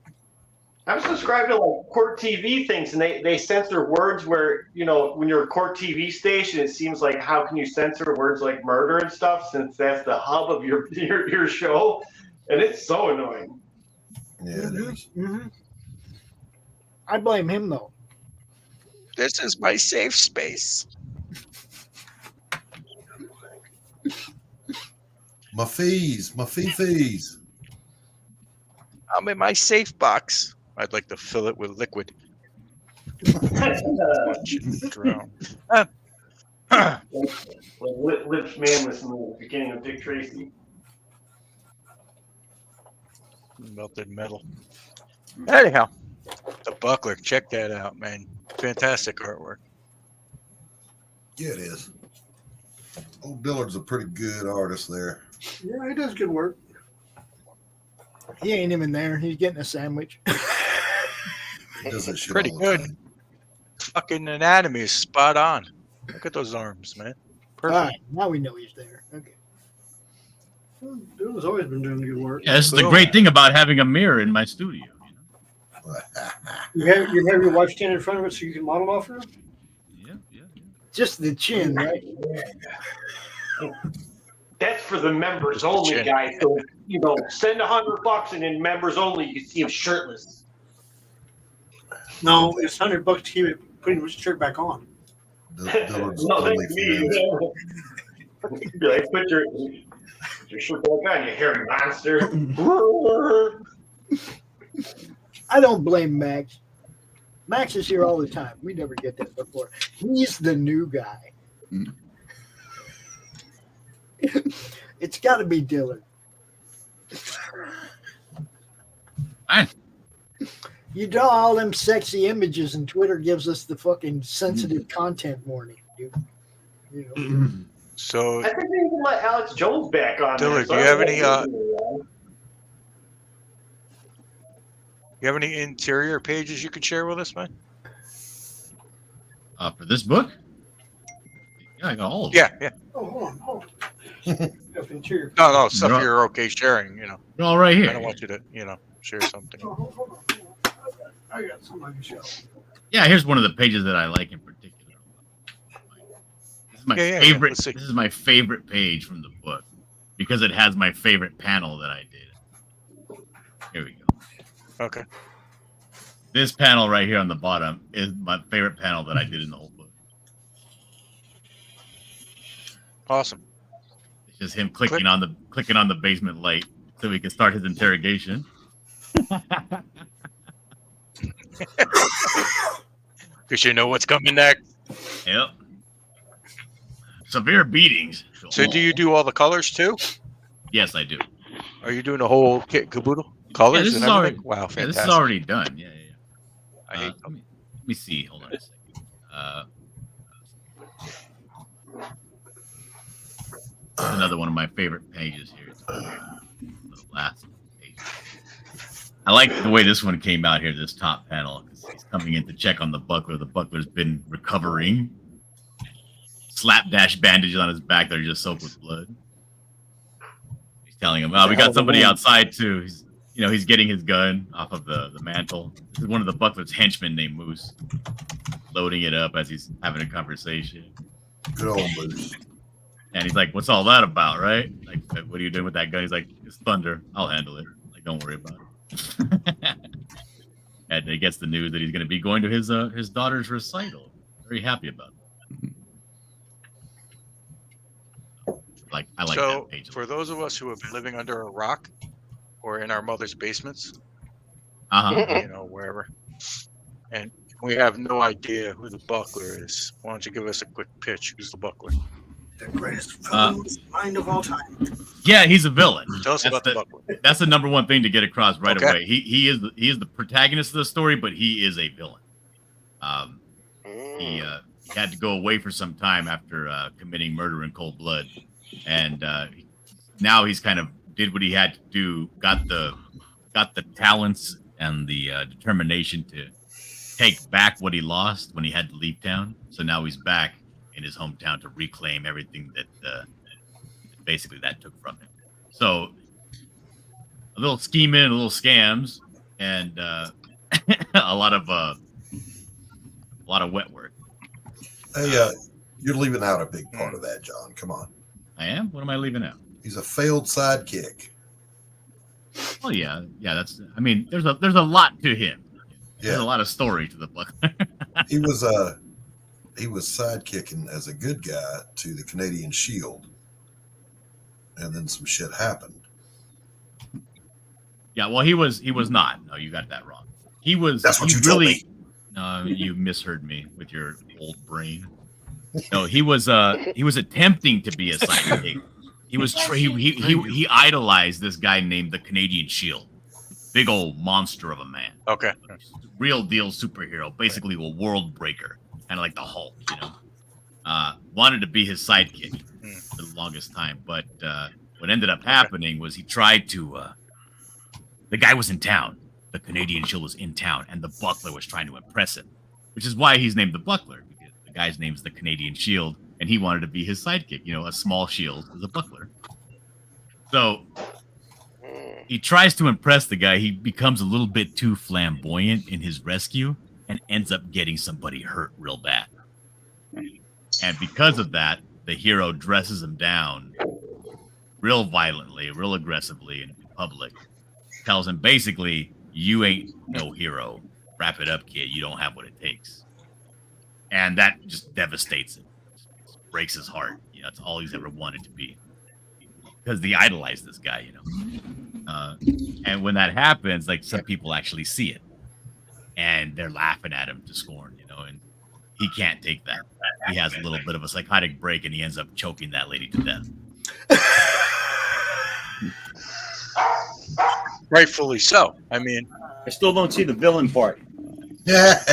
I'm subscribed to like court TV things, and they censor words where, you know, when you're a court TV station, it seems like how can you censor words like murder and stuff since that's the hub of your show, and it's so annoying. Yeah, it is. Mm-hmm. I blame him though. This is my safe space. My fees. I'm in my safe box. I'd like to fill it with liquid. Drown. Lips man listening to the beginning of Dick Tracy. Melted metal. Anyhow, the Buckler. Check that out, man. Fantastic artwork. Yeah, it is. Old Dillard's a pretty good artist there. Yeah, he does good work. He ain't even there. He's getting a sandwich. He does that shit Pretty all the good. time. Fucking anatomy is spot on. Look at those arms, man. Perfect. All right, now we know he's there. Okay. Well, Dylan's always been doing good work. Yeah, this is the great thing about having a mirror in my studio. You have your wife stand in front of it so you can model off her? Just the chin, right? That's for the members only, guys. So, you know, send $100 and in members only, you can see him shirtless. No, it's $100 to keep it putting his shirt back on. Dillard's No, only that's me. Be like, put your shirt back on, you hairy monster. I don't blame Max. Max is here all the time. We never get that before. He's the new guy. It's got to be Dillard. You draw all them sexy images, and Twitter gives us the fucking sensitive content warning, dude. You know. So, I think they can let Alex Jones back on. Dillard, there, do you have any? so You have any interior pages you could share with us, man? For this book? Yeah, I got all of them. Yeah. Oh, hold on. No, stuff you're okay sharing, you know. They're all right here. I don't want you to, share something. Hold on. I got something I can show. Yeah, here's one of the pages that I like in particular. This is my favorite. Let's see. This is my favorite page from the book because it has my favorite panel that I did. Here we go. Okay. This panel right here on the bottom is my favorite panel that I did in the whole book. Awesome. It's just him clicking on the basement light so he can start his interrogation. Because you know what's coming next. Yep. Severe beatings. So do you do all the colors too? Yes, I do. Are you doing the whole kit caboodle? Colors this and is everything? already, Wow, yeah, fantastic. this is already done. Yeah. I Let me see. Hold on a second. Another one of my favorite pages here. The last page. I like the way this one came out here, this top panel, because he's coming in to check on the buckler. The buckler's been recovering. Slapdash bandages on his back that are just soaked with blood. He's telling him, we got somebody outside too. He's getting his gun off of the mantle. This is one of the buckler's henchmen named Moose. Loading it up as he's having a conversation. Good old Moose. And he's like, what's all that about, right? Like, what are you doing with that gun? He's like, it's thunder. I'll handle it. Like, don't worry about it. And he gets the news that he's going to be going to his daughter's recital. Very happy about it. I like so that page. for those of us who have been living under a rock, or in our mother's basements. Uh-huh. You know, wherever. And we have no idea who the Buckler is. Why don't you give us a quick pitch? Who's the Buckler? The greatest villainous mind of all time. Yeah, he's a villain. Tell us about the Buckler. That's the number one thing to get across right Okay. away. He is the protagonist of the story, but he is a villain. He had to go away for some time after committing murder in cold blood, and now he's kind of did what he had to do. Got the talents and the determination to take back what he lost when he had to leave town. So now he's back in his hometown to reclaim everything that basically that took from him. So a little scheming, a little scams, and a lot of wet work. Hey, you're leaving out a big part of that, John. Come on. I am? What am I leaving out? He's a failed sidekick. Oh yeah. That's. I mean, there's a lot to him. There's a lot of story to the book. He was sidekicking as a good guy to the Canadian Shield, and then some shit happened. Yeah, well, he was not. No, you got that wrong. He was. That's what he you told really. me. No, you misheard me with your old brain. No, he was attempting to be a sidekick. He was he idolized this guy named the Canadian Shield. Big old monster of a man. Okay. Real deal superhero, basically a world breaker, kind of like the Hulk, you know. Wanted to be his sidekick for the longest time, but what ended up happening was he tried to. The guy was in town. The Canadian Shield was in town, and the Buckler was trying to impress him, which is why he's named the Buckler, because the guy's name is the Canadian Shield, and he wanted to be his sidekick. You know, a small shield is a buckler. So he tries to impress the guy. He becomes a little bit too flamboyant in his rescue and ends up getting somebody hurt real bad. And because of that, the hero dresses him down real violently, real aggressively in public. Tells him basically, you ain't no hero. Wrap it up, kid. You don't have what it takes. And that just devastates him. Just breaks his heart. You know, it's all he's ever wanted to be. Because they idolize this guy, you know. And when that happens, like, some people actually see it. And they're laughing at him to scorn, you know, and he can't take that. He has a little bit of a psychotic break, and he ends up choking that lady to death. Rightfully so. I mean, I still don't see the villain part. Yeah.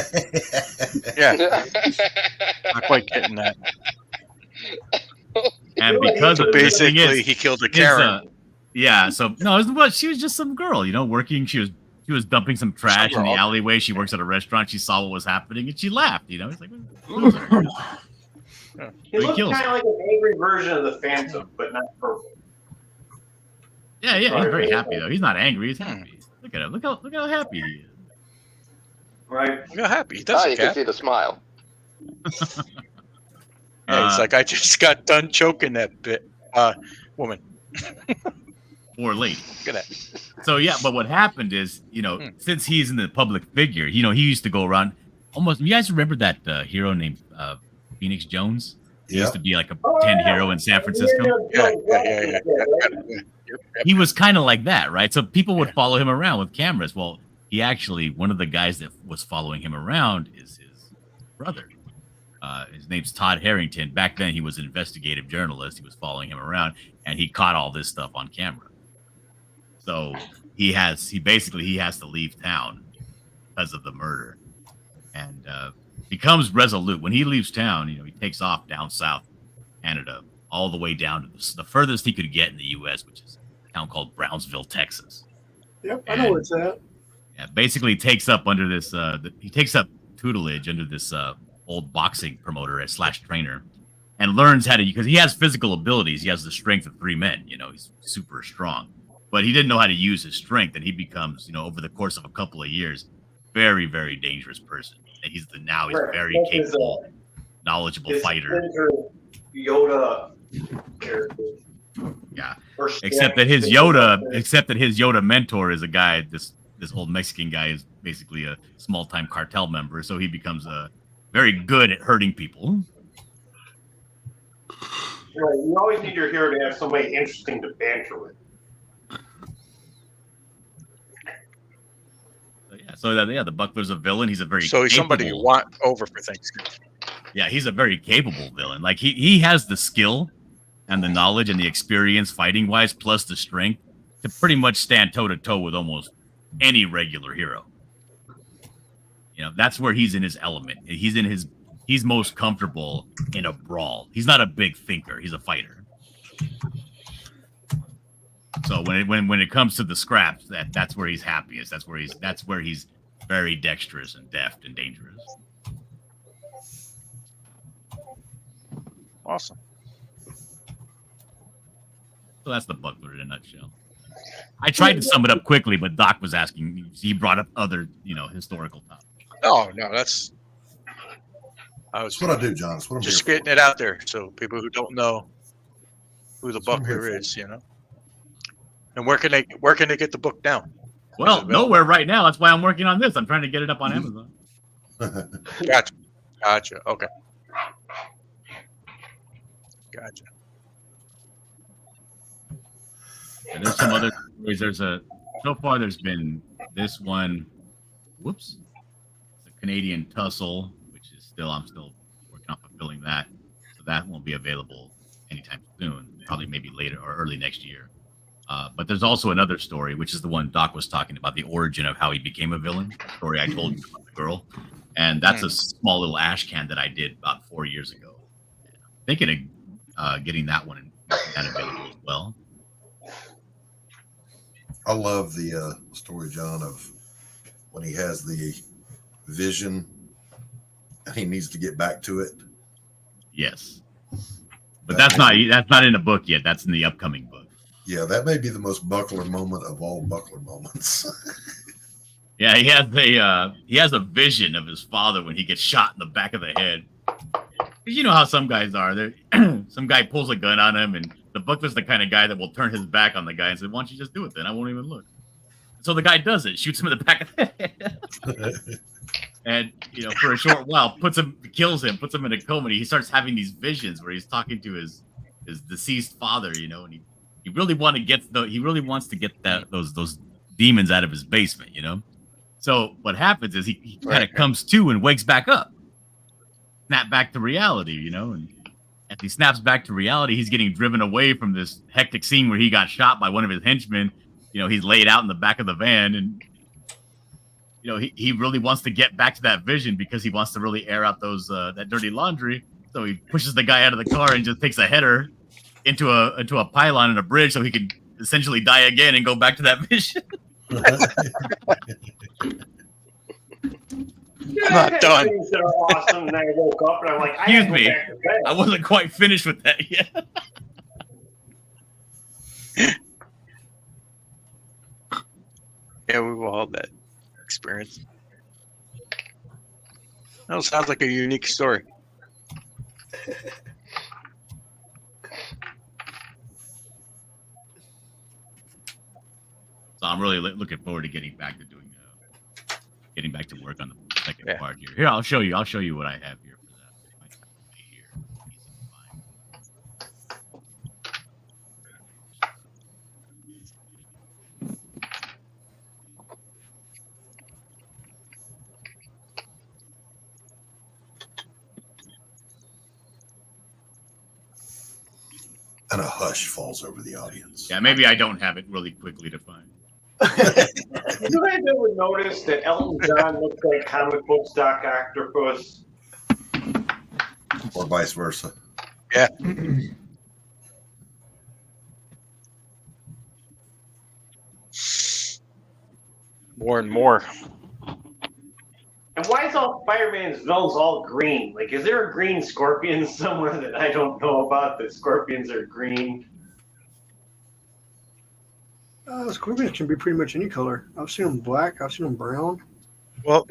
Not quite getting that. And because of basically, he killed a Karen. Yeah. So no, she was just some girl, you know, working. She was dumping some trash in the alleyway. She works at a restaurant. She saw what was happening, and she laughed. You know, it's like, He looks kind of like an angry version of the Phantom, but not purple. Yeah, he's very happy though. He's not angry. He's happy. Look at him. Look how happy he is. Right. Look how happy he does. You can see the smile. Yeah, he's like, I just got done choking that woman. Or lady. Look at that. So yeah, but what happened is, you know, since he's in the public figure, you know, he used to go around almost. You guys remember that hero named Phoenix Jones? He used to be like a pretend hero in San Francisco. Yeah. He was kind of like that, right? So people would follow him around with cameras. Well, he actually, one of the guys that was following him around is his brother. His name's Todd Harrington. Back then, he was an investigative journalist. He was following him around, and he caught all this stuff on camera. So he has to leave town because of the murder, and becomes resolute. When he leaves town, you know, he takes off down south Canada, all the way down to the furthest he could get in the U.S., which is a town called Brownsville, Texas. Yep, I know where it's at. Yeah, basically takes up under this. He takes up tutelage under this old boxing promoter / trainer, and learns how to, because he has physical abilities. He has the strength of 3 men. You know, he's super strong, but he didn't know how to use his strength, and he becomes, you know, over the course of a couple of years, very, very dangerous person. And he's very capable, knowledgeable fighter. Yoda character. Yeah. Except that his Yoda mentor is a guy. This old Mexican guy is basically a small-time cartel member, so he becomes very good at hurting people. You always need your hero to have somebody interesting to banter with. So the Buckler's a villain. He's a very So he's somebody you capable- want over for Thanksgiving. Yeah, he's a very capable villain. Like he has the skill and the knowledge and the experience fighting wise, plus the strength to pretty much stand toe to toe with almost any regular hero. You know, that's where he's in his element. He's most comfortable in a brawl. He's not a big thinker. He's a fighter. So when it comes to the scraps, that's where he's happiest. That's where he's very dexterous and deft and dangerous. Awesome. So that's the Buckler in a nutshell. I tried to sum it up quickly, but Doc was asking. He brought up other, historical topics. Oh no, that's That's what I do, John. That's what I'm just here getting it out there so people who don't know who the Buckler is, And where can they get the book now? Well, nowhere right now. That's why I'm working on this. I'm trying to get it up on Amazon. Gotcha. Okay. Gotcha. And there's some other stories. So far there's been this one. Whoops. It's a Canadian tussle, which is I'm still working on fulfilling that. So that won't be available anytime soon. Probably maybe later or early next year. But there's also another story, which is the one Doc was talking about, the origin of how he became a villain. The story I told you about the girl. And that's a small little ash can that I did about 4 years ago. I'm thinking of getting that one and available as well. I love the story, John, of when he has the vision and he needs to get back to it. Yes, but that's not in the book yet. That's in the upcoming book. Yeah, that may be the most Buckler moment of all Buckler moments. Yeah, he has a vision of his father when he gets shot in the back of the head. You know how some guys are. Some guy pulls a gun on him, and the Buckler's the kind of guy that will turn his back on the guy and say, "Why don't you just do it then? I won't even look." So the guy does it, shoots him in the back of the head, and for a short while, kills him, puts him in a coma. And he starts having these visions where he's talking to his deceased father, and he really wants to get those demons out of his basement, So what happens is he kind of comes to and wakes back up, snap back to reality, and as he snaps back to reality, he's getting driven away from this hectic scene where he got shot by one of his henchmen. He's laid out in the back of the van, and he really wants to get back to that vision because he wants to really air out that dirty laundry. So he pushes the guy out of the car and just takes a header into a pylon and a bridge, so he can essentially die again and go back to that vision. I'm not done. Things that are awesome, and I woke up and I'm like, Excuse me, I wasn't quite finished with that yet. Yeah, we've all had that experience. That sounds like a unique story. So I'm really looking forward to getting back to work on the second part here. Here, I'll show you what I have here for that. And a hush falls over the audience. Yeah, maybe I don't have it really quickly to find. You guys ever notice that Elton John looks like comic books Doc Octopus? Or vice versa. Yeah. More and more. And why is all Spider-Man's villains all green? Like, is there a green Scorpion somewhere that I don't know about? That Scorpions are green? Scorpions can be pretty much any color. I've seen them black. I've seen them brown. Well,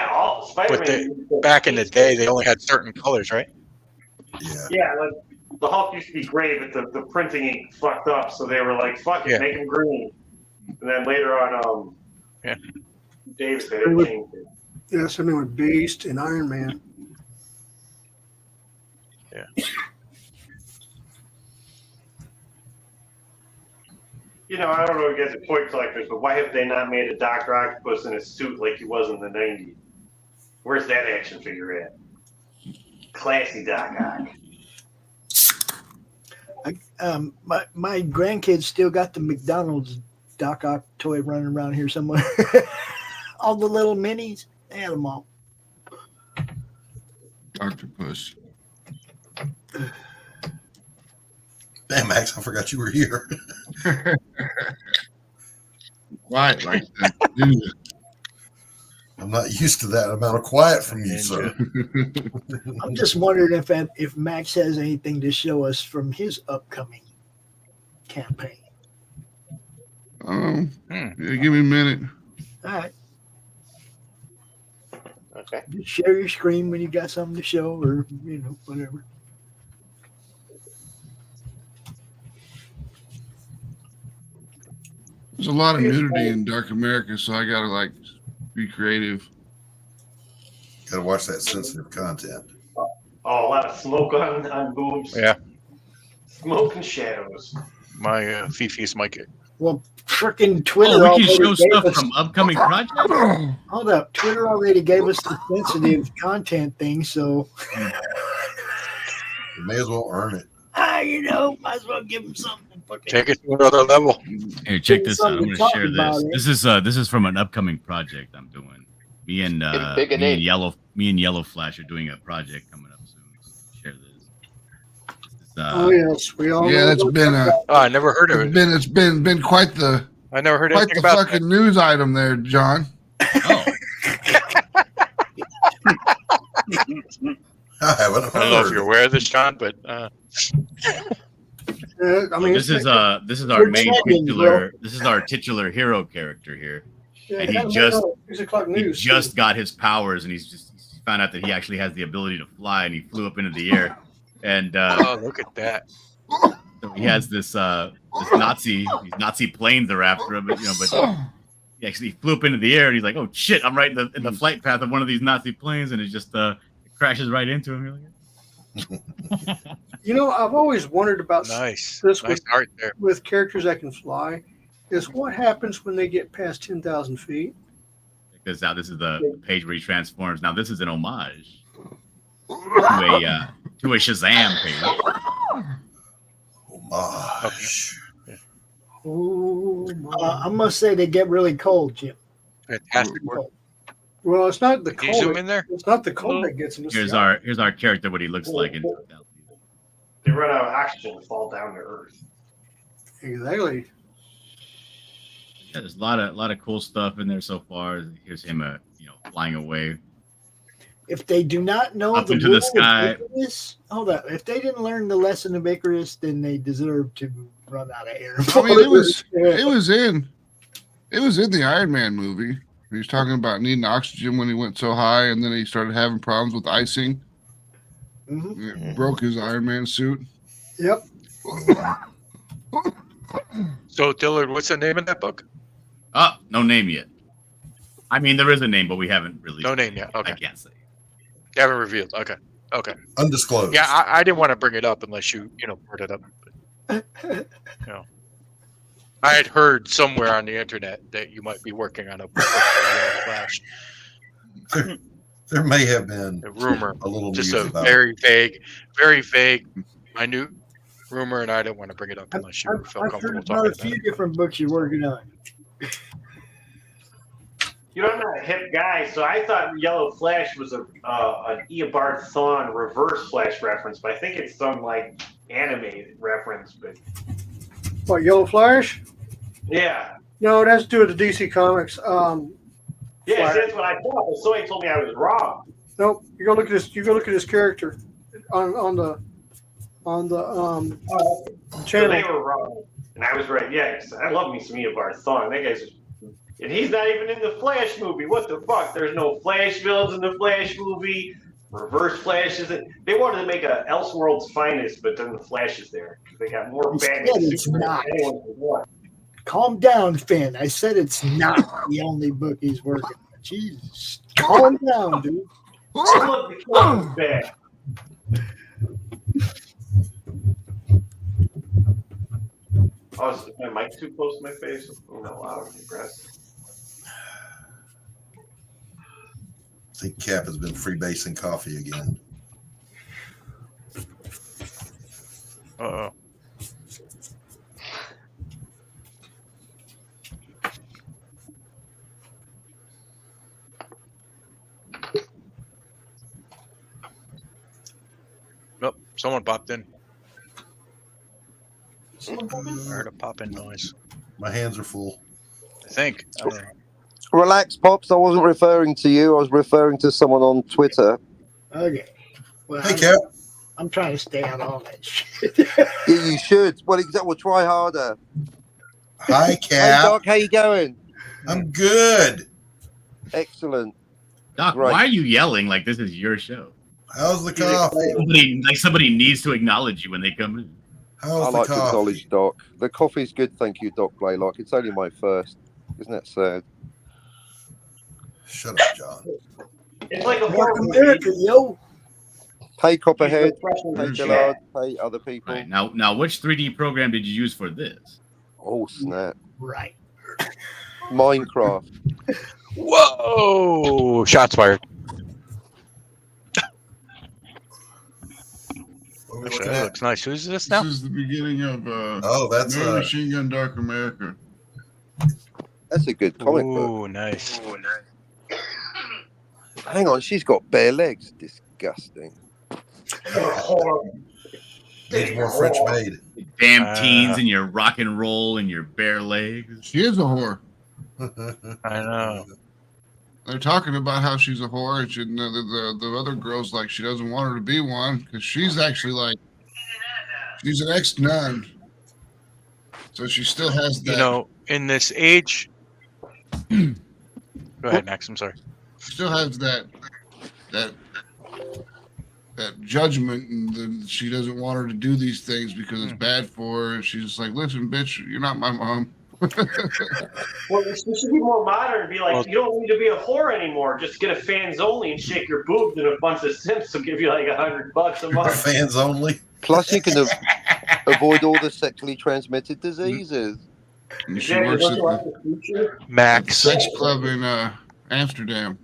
all Spider-Man. Back in the day, they only had certain colors, right? Yeah. Yeah, like the Hulk used to be gray, but the printing ink fucked up, so they were like, "Fuck it, make him green." And then later on, Dave said it changed it. Yeah, something with Beast and Iron Man. Yeah. you know, I don't know if you guys are toy collectors, but why have they not made a Dr. Octopus in a suit like he was in the 90s? Where's that action figure at? Classy Doc Ock. My grandkids still got the McDonald's Doc Ock toy running around here somewhere. All the little minis, they had them all. Octopus. Damn, Max, I forgot you were here. Quiet like that. I'm not used to that amount of quiet from you, sir. I'm just wondering if Max has anything to show us from his upcoming campaign. Yeah, give me a minute. All right. Okay. Just share your screen when you got something to show, or whatever. There's a lot of nudity in Dark America, so I gotta be creative. Gotta watch that sensitive content. Oh, a lot of smoke on boobs. Yeah. Smoke and shadows. My Fifi's mic. Well, frickin' Twitter. Oh, we can already show gave stuff us- from upcoming projects? Hold up. Twitter already gave us the sensitive content thing, so. You may as well earn it. Might as well give them something. Take it to another level. Here, check this out. I'm Something going to share to talk this. about, This is from an upcoming project I'm doing. Me and Yellow Flash are doing a project coming up soon. Share this. Oh yes, we all. Yeah, that's been a. Oh, I never heard of it. It's been quite the. I never heard quite anything the about fucking news item there, John. Oh. I haven't I don't know if you're aware of this, John, but This is our main titular. This is our titular hero character here, and he just got his powers, and he's found out that he actually has the ability to fly, and he flew up into the air, and oh, look at that! So he has this these Nazi planes are after him, but he actually flew up into the air, and he's like, "Oh shit, I'm right in the flight path of one of these Nazi planes," and it just crashes right into him. You're like, I've always wondered about nice with, art there. with characters that can fly. Is what happens when they get past 10,000 feet? because now this is the page where he transforms. Now this is an homage to a Shazam page. Homage. I must say they get really cold, Jim. Fantastic work. Well, it's not the Can you cold. zoom in there? It's not the cold that gets him. It's Here's the our character, what he looks like. They run out of oxygen and fall down to Earth. Exactly. Yeah, there's a lot of cool stuff in there so far. Here's him, flying away. If they do not know Up the into the rule of sky. Icarus, hold up. If they didn't learn the lesson of Icarus, then they deserve to run out of air. I mean, it was in the Iron Man movie. He was talking about needing oxygen when he went so high, and then he started having problems with icing. It broke his Iron Man suit. Yep. So, Dillard, what's the name of that book? No name yet. I mean, there is a name, but we haven't released. No name yet. Okay. I can't say. You haven't revealed. Okay. Undisclosed. Yeah, I didn't want to bring it up unless you brought it up. But, I had heard somewhere on the internet that you might be working on a book with Flash. There may have been a rumor, a little just news a about very vague, minute rumor, and I didn't want to bring it up unless you felt I've comfortable heard talking about a about few it. different books you're working on. I'm not a hip guy, so I thought Yellow Flash was an Eobard Thawne reverse Flash reference, but I think it's some like anime reference. But What, Yellow Flash? yeah, No, it has to do with the DC Comics. yeah, that's what I thought. But somebody told me I was wrong. Nope. You go look at this. You go look at his character on the So channel. they were wrong, and I was right. Yeah, 'cause I love me some Eobard Thawne. That guy's, and he's not even in the Flash movie. What the fuck? There's no Flash villains in the Flash movie. Reverse Flash isn't. They wanted to make a Elseworld's Finest, but then the Flash is there. They got more Instead, Batman. it's Superman not. than anyone could want. Calm down, Finn. I said it's not the only book he's working on. Jesus. Calm down, dude. I love the Killer's back. Oh, is my mic too close to my face? I'm not loud and aggressive. I think Cap has been freebasing coffee again. Uh-oh. Nope, someone popped in. I heard a pop-in noise. My hands are full. I think. I don't know. Relax, Pops. I wasn't referring to you. I was referring to someone on Twitter. Okay. Well, Hey, Cap. I'm trying to stay out of all that shit. Yeah, you should. Well, we'll try harder. Hi, Hey, Cap. Doc. How you going? I'm good. Excellent. Doc, Right. why are you yelling like this is your show? How's the coffee? Somebody needs to acknowledge you when they come in. How's I the like to coffee? acknowledge Doc. The coffee's good, thank you, Doc Blalock. It's only my first. Isn't that sad? Shut up, John. It's like a North horror America, movie. yo. Pay Copperhead, refreshing pay the Gillard, pay other people. Right. Now, which 3D program did you use for this? Oh, snap. Right. Minecraft. Whoa! Shots fired. Actually, that looks nice. Who's this now? This is the beginning of that's No Machine Gun Dark America. That's a good comic book. Ooh, nice. Hang on, she's got bare legs. Disgusting. Needs more French maid. Damn teens and your rock and roll and your bare legs. She is a whore. I know. They're talking about how she's a whore, and the other girl's like she doesn't want her to be one because she's actually like she's an ex-nun, so she still has that. You know, in this age. Go ahead, Max. I'm sorry. Still has that judgment, and she doesn't want her to do these things because it's bad for her. And she's just like, listen, bitch, you're not my mom. Well, you should be more modern and be like, you don't need to be a whore anymore. Just get a fans only and shake your boobs, and a bunch of simps will give you like $100 a month. Fans only. Plus, you can avoid all the sexually transmitted diseases. And she works at the Max sex club in Amsterdam.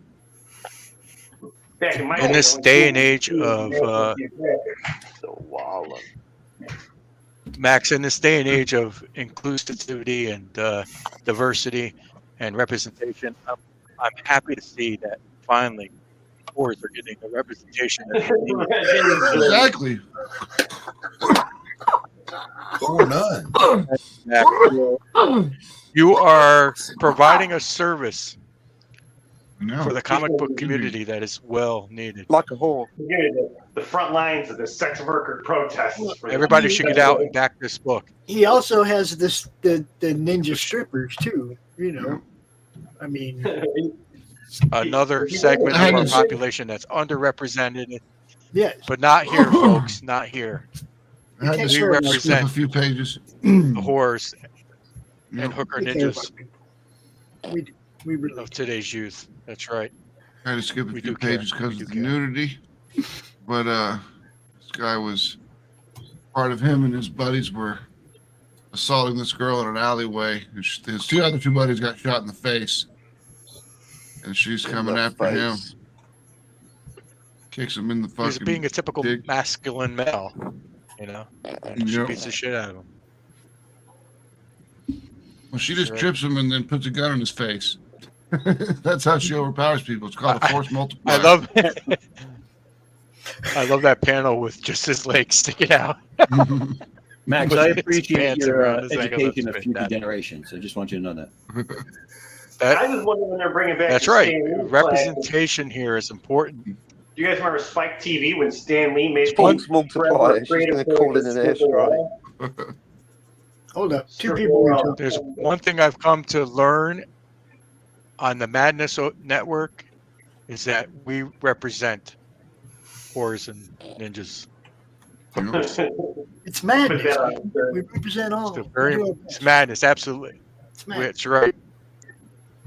In this day and age of Max, in this day and age of inclusivity and diversity and representation, I'm happy to see that finally whores are getting the representation that they need. Exactly. Or none. You are providing a service No. for the comic book community that is well needed. Like a whore. The front lines of the sex worker protests. Everybody should get out and back this book. He also has the ninja strippers too. You know, I mean, Another segment of our population that's underrepresented. Yes. But not here, folks. Not here. I had to We skip a represent few pages. the whores and hooker ninjas of today's youth. That's right. I had to skip a We few do care. pages because We of the do care. nudity. But this guy was part of him and his buddies were assaulting this girl in an alleyway. His other two buddies got shot in the face. And she's coming after him. Kicks him in the fucking He's being a typical dick. masculine male, you know, and she Yep. beats the shit out of him. Well, she just Right. trips him and then puts a gun in his face. That's how she overpowers people. It's called a force multiplier. I love I love that panel with just his legs sticking out. Max, With I his appreciate pants your around his ankles. education That's of future fantastic. generations. I just want you to know that. I was wondering when they're bringing back. That's the right. Stan Lee classic. Representation here is important. Do you guys remember Spike TV when Stan Lee made Force multiplier. She's going to call in an airstrike. hold up. Two people were talking. There's one thing I've come to learn on the Madness Network is that we represent whores and ninjas. It's madness. We represent all. It's madness, absolutely. madness. That's right.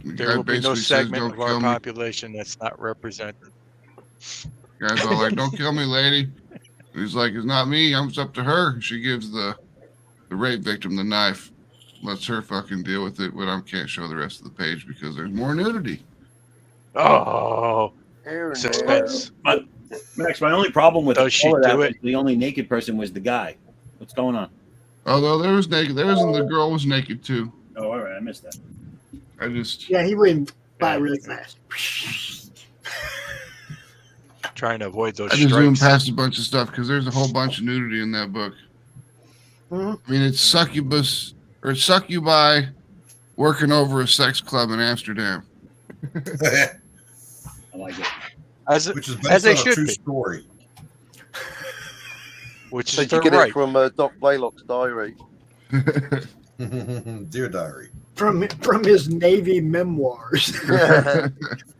The There guy will be no basically says, segment "Don't of our kill me." population that's not represented. Guys all like, don't kill me, lady. He's like, it's not me. It's up to her. She gives the rape victim the knife. lets her fucking deal with it, but I can't show the rest of the page because there's more nudity. Oh, suspense. Max, my only problem with Does she all of that do was it? the only naked person was the guy. What's going on? Although there was naked, the girl was naked too. Oh, all right, I missed that. Yeah, he went by really fast. Trying to avoid those I just zoomed strikes. past a bunch of stuff because there's a whole bunch of nudity in that book. Mm-hmm. I mean, it's succubus or succubi working over a sex club in Amsterdam. I like it. Which is as based they on a should true be. story. Which So is you their get right. it from Doc Blalock's diary. Dear diary. From his Navy memoirs.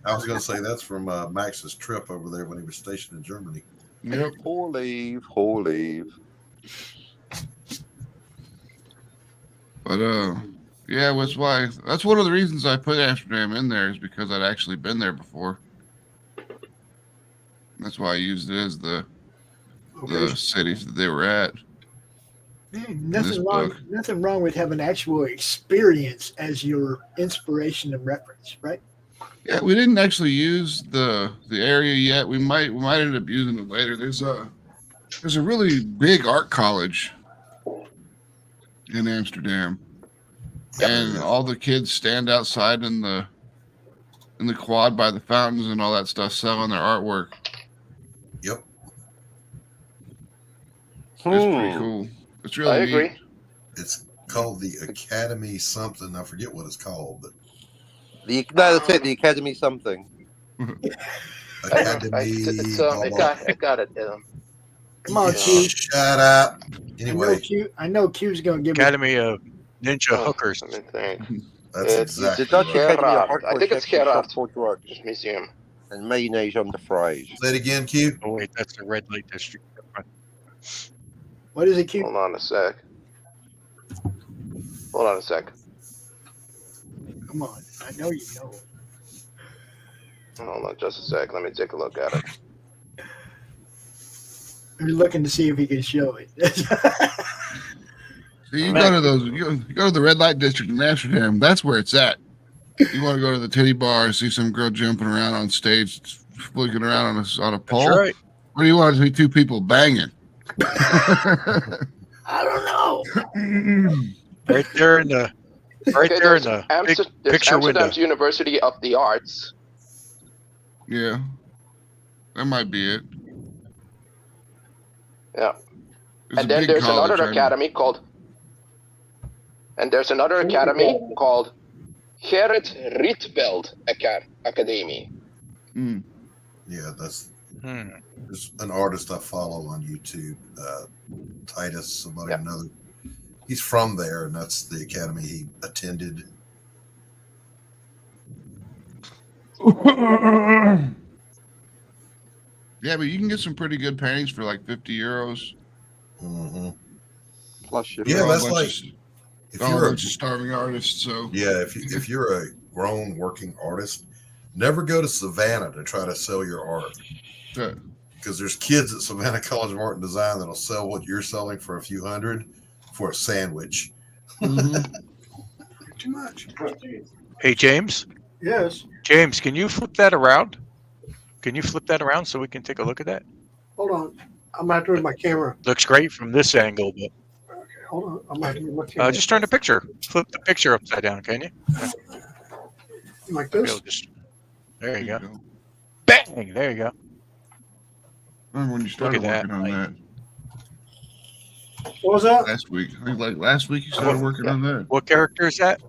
I was going to say that's from Max's trip over there when he was stationed in Germany. Yep. Whole leave. But yeah, that's one of the reasons I put Amsterdam in there is because I'd actually been there before. That's why I used it as the cities that they were at. Nothing wrong with having actual experience as your inspiration and reference, right? Yeah, we didn't actually use the area yet. We might end up using it later. There's a really big art college in Amsterdam, and all the kids stand outside in the quad by the fountains and all that stuff, selling their artwork. Yep. It's pretty cool. It's really I agree. neat. It's called the Academy something. I forget what it's called, but That's it. The Academy something. Academy. I got it. Come on, Q. Shut up. Anyway, I know Q's going to give Academy of Ninja Hookers. Let me think. that's exactly. The Dutch Academy of I think it's Shop for Gerard Drugs Museum. and mayonnaise on the fries. Say it again, Q. Oh wait, that's the red light district. What is it, Q? Hold on a sec. Come on. I know you know. Hold on just a sec. Let me take a look at it. We're looking to see if he can show it. See, you go to the red light district in Amsterdam. That's where it's at. You want to go to the titty bar, see some girl jumping around on stage, flicking around on a pole. That's right. What do you want to see? Two people banging. I don't know. Right there in the big There's picture window. Amsterdam's University of the Arts. Yeah, that might be it. Yeah. There's And then there's another academy called Gerrit Rietveld Academy. Yeah, that's there's an artist I follow on YouTube, Titus, somebody or another. He's from there, and that's the academy he attended. Yeah, but you can get some pretty good paintings for like 50 euros. Mm-hmm. Plus, Yeah, that's like if you're a starving artist. So yeah, if you're a grown working artist, never go to Savannah to try to sell your art. Because there's kids at Savannah College of Art and Design that'll sell what you're selling for a few hundred for a sandwich. Too much. Hey James. Yes. James, can you flip that around? Can you flip that around so we can take a look at that? Hold on. I'm going to have to move my camera. Looks great from this angle, but Okay, hold on. I'm going to have to move my camera. just turn the picture. Flip the picture upside down, can you? Like this? There you go. Bang! There you go. Remember when you started working on that? What was that? Last week. I think like last week you started working on that. What character is that?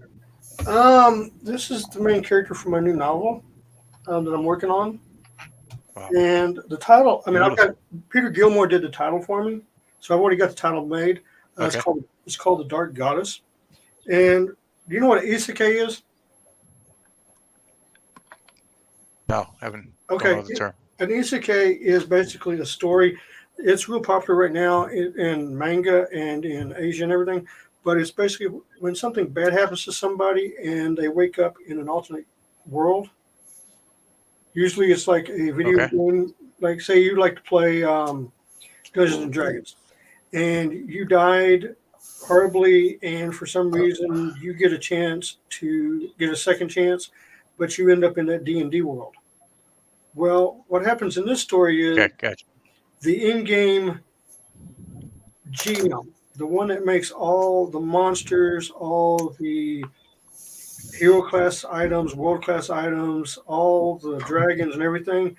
This is the main character for my new novel that I'm working on. Wow. And the title, I've got Peter Gilmore did the title for me, so I've already got the title made. Okay. It's called The Dark Goddess. And do you know what an isekai is? No, haven't. Okay. Don't know the term. An isekai is basically a story. It's real popular right now in manga and in Asia and everything. But it's basically when something bad happens to somebody and they wake up in an alternate world. Usually it's like a video game. Like say you like to play Dungeons and Dragons. And you died horribly, and for some reason you get a chance to get a second chance, but you end up in that D&D world. Well, what happens in this story is the in-game GM, the one that makes all the monsters, all the hero class items, world class items, all the dragons and everything,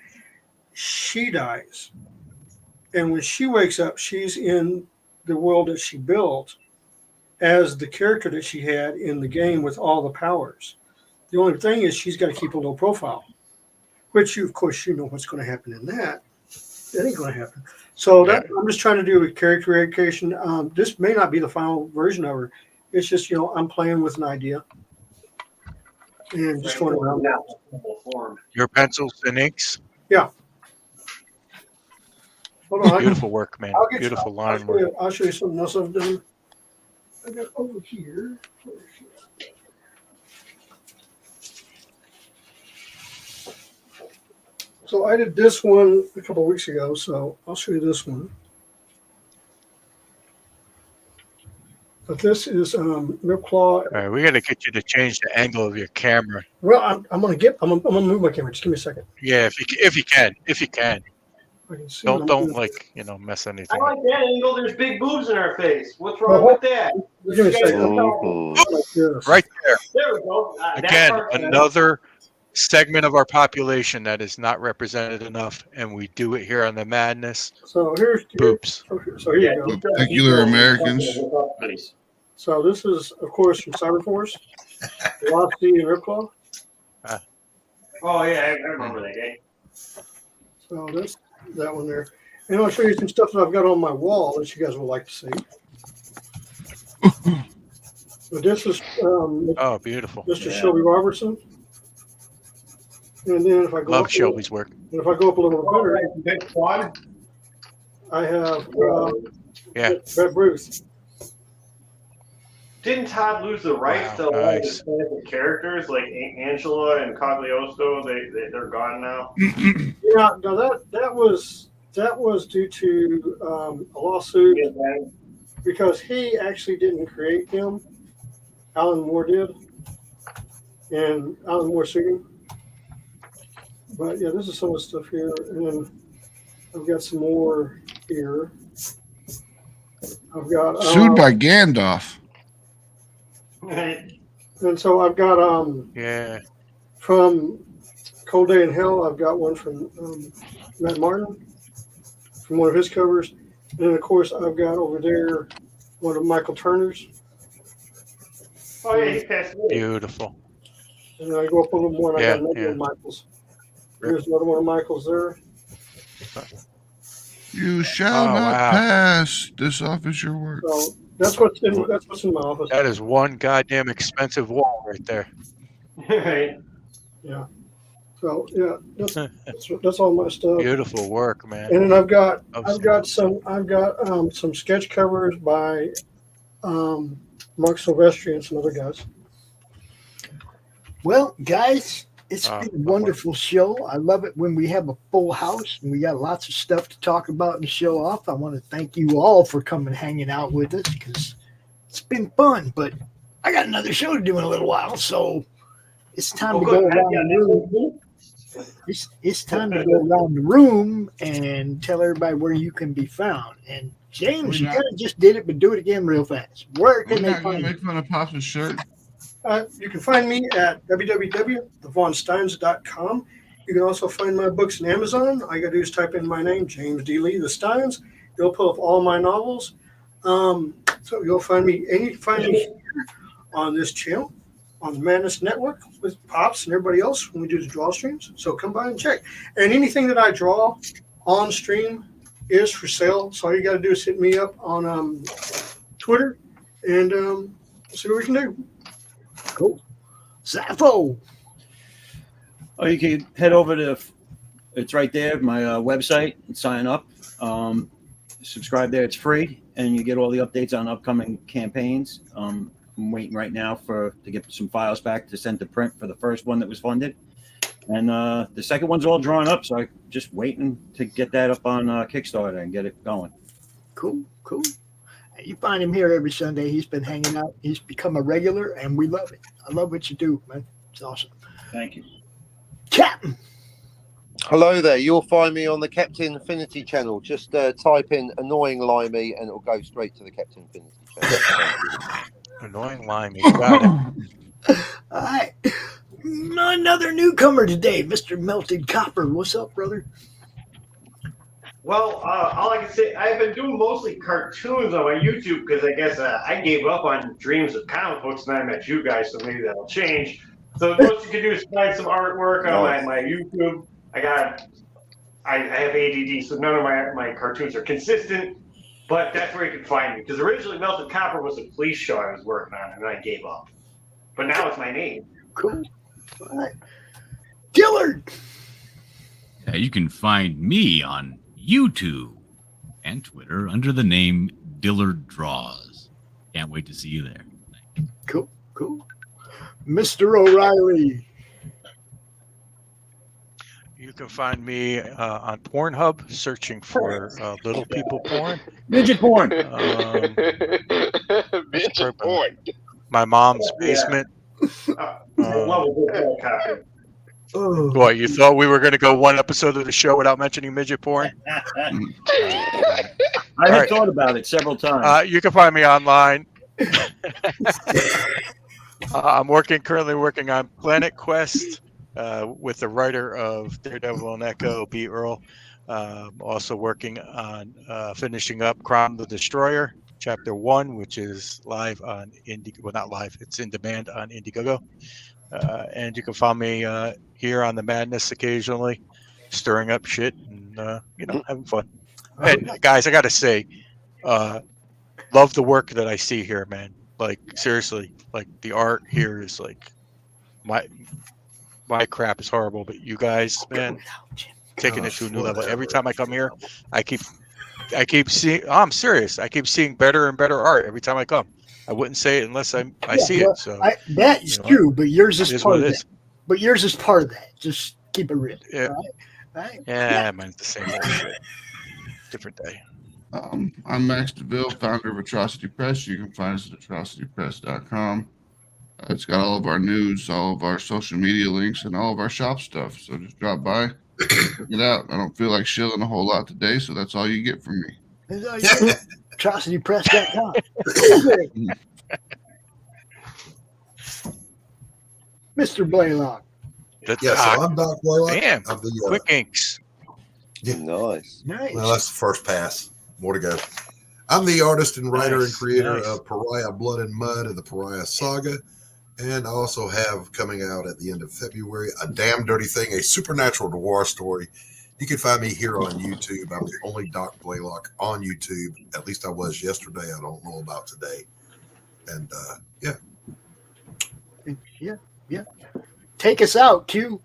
she dies. And when she wakes up, she's in the world that she built as the character that she had in the game with all the powers. The only thing is she's got to keep a low profile, which you, of course, you know what's going to happen in that. That ain't going to happen. So that, I'm just trying to do a character education. This may not be the final version of her. It's just, you know, I'm playing with an idea and just going around now. Your pencils and inks. Yeah. Hold on, Beautiful work, man. Beautiful line work. I'll show you something else I've done. I got over here. So I did this one a couple of weeks ago, so I'll show you this one. But this is Ripclaw. All right, we got to get you to change the angle of your camera. Well, I'm gonna move my camera. Just give me a second. Yeah, if you can. I can see Don't like, you know, mess anything I up. like that angle. There's big boobs in our face. What's wrong with that? Give me a second. Right there. There we go. Again, another segment of our population that is not represented enough, and we do it here on the Madness. So here's Boobs. So here you go. Particular Americans. So this is, of course, from Cyberforce, Velocity and Ripclaw. Oh yeah, I remember that game. So that's that one there. And I'll show you some stuff that I've got on my wall that you guys would like to see. But this is oh, beautiful. Mr. Shelby Robertson. And then if I go Love up Shelby's work. And if I go up a little better, I have Brett Bruce. Didn't Todd lose the rights to all his fantasy characters like Angela and Cogliosto? They're gone now. Yeah, no, that was due to a lawsuit because he actually didn't create him. Alan Moore did, and Alan Moore sued him. But yeah, this is some of the stuff here, and then I've got some more here. I've got Sued by Gandalf. And so I've got from Cold Day in Hell. I've got one from Matt Martin from one of his covers, and then of course I've got over there one of Michael Turner's. Oh yeah, he passed away. Beautiful. And then I go up a little more, and I got another one of Michael's. Here's another one of Michael's there. You shall not pass. This off is your work. So that's what's in my office. That is one goddamn expensive wall right there. Yeah. So yeah, that's all my stuff. Beautiful work, man. And then I've got some sketch covers by Mark Silvestri and some other guys. Well, guys, it's been a wonderful show. I love it when we have a full house and we got lots of stuff to talk about and show off. I want to thank you all for coming hanging out with us because it's been fun. But I got another show to do in a little while, so it's time to go around the room. It's time to go around the room and tell everybody where you can be found. And James, you kind of just did it, but do it again real fast. Where can they find you? Make fun of Pop's shirt. You can find me at www.thevonsteins.com. You can also find my books on Amazon. All you got to do is type in my name, James D. Lee, The Steins. You'll pull up all my novels. So you'll find me here on this channel, on the Madness Network with Pops and everybody else when we do the draw streams. So come by and check. And anything that I draw on stream is for sale. So all you got to do is hit me up on Twitter and see what we can do. Cool. Zaffo. Oh, you can head over to, it's right there, my website, and sign up. Subscribe there. It's free, and you get all the updates on upcoming campaigns. I'm waiting right now to get some files back to send to print for the first one that was funded. And the second one's all drawn up, so I'm just waiting to get that up on Kickstarter and get it going. Cool. You find him here every Sunday. He's been hanging out. He's become a regular, and we love it. I love what you do, man. It's awesome. Thank you. Captain. Hello there. You'll find me on the Captain Infinity channel. Just type in annoying Limey and it'll go straight to the Captain Infinity channel. Annoying Limey. Got it. All right. Another newcomer today, Mr. Melted Copper. What's up, brother? Well, all I can say, I've been doing mostly cartoons on my YouTube because I guess I gave up on dreams of comic books and I met you guys, so maybe that'll change. So what you can do is find some artwork on my YouTube. I have ADD, so none of my cartoons are consistent, but that's where you can find me. Because originally Melted Copper was a police show I was working on, and I gave up. But now it's my name. Cool. All right. Dillard! Yeah, you can find me on YouTube and Twitter under the name Dillard Draws. Can't wait to see you there. Cool, cool. Mr. O'Reilly. You can find me on Pornhub searching for little people porn. Midget porn. Midget porn. My mom's basement. What, you thought we were going to go one episode of the show without mentioning midget porn? I had thought about it several times. You can find me online. I'm currently working on Planet Quest with the writer of Daredevil and Echo, B. Earl. Also working on finishing up Crom the Destroyer, Chapter 1, which is live on not live, it's in demand on Indiegogo. And you can find me here on the Madness occasionally, stirring up shit and having fun. And guys, I gotta say, love the work that I see here, man. Like seriously, like the art here is like my crap is horrible, but you guys, man, taking it to a new level. Every time I come here, I keep seeing. Oh, I'm serious. I keep seeing better and better art every time I come. I wouldn't say it unless I see it. So that's true, but yours is part of it that. But yours is part of that. Just keep it real. Yeah. All right? Yeah, mine's the same. Different day. I'm Max Devill, founder of Atrocity Press. You can find us at atrocitypress.com. It's got all of our news, all of our social media links, and all of our shop stuff. So just drop by, check it out. I don't feel like shilling a whole lot today, so that's all you get from me. Atrocitypress.com. Mr. Blalock. So I'm Doc Blalock. Damn, of the, quick inks. Yeah. Nice. Well, that's the first pass. More to go. I'm the artist and writer and creator of Pariah Blood and Mud and the Pariah Saga. And I also have coming out at the end of February, A Damn Dirty Thing, a supernatural noir story. You can find me here on YouTube. I'm the only Doc Blalock on YouTube. At least I was yesterday. I don't know about today. And Yeah. Take us out, Q.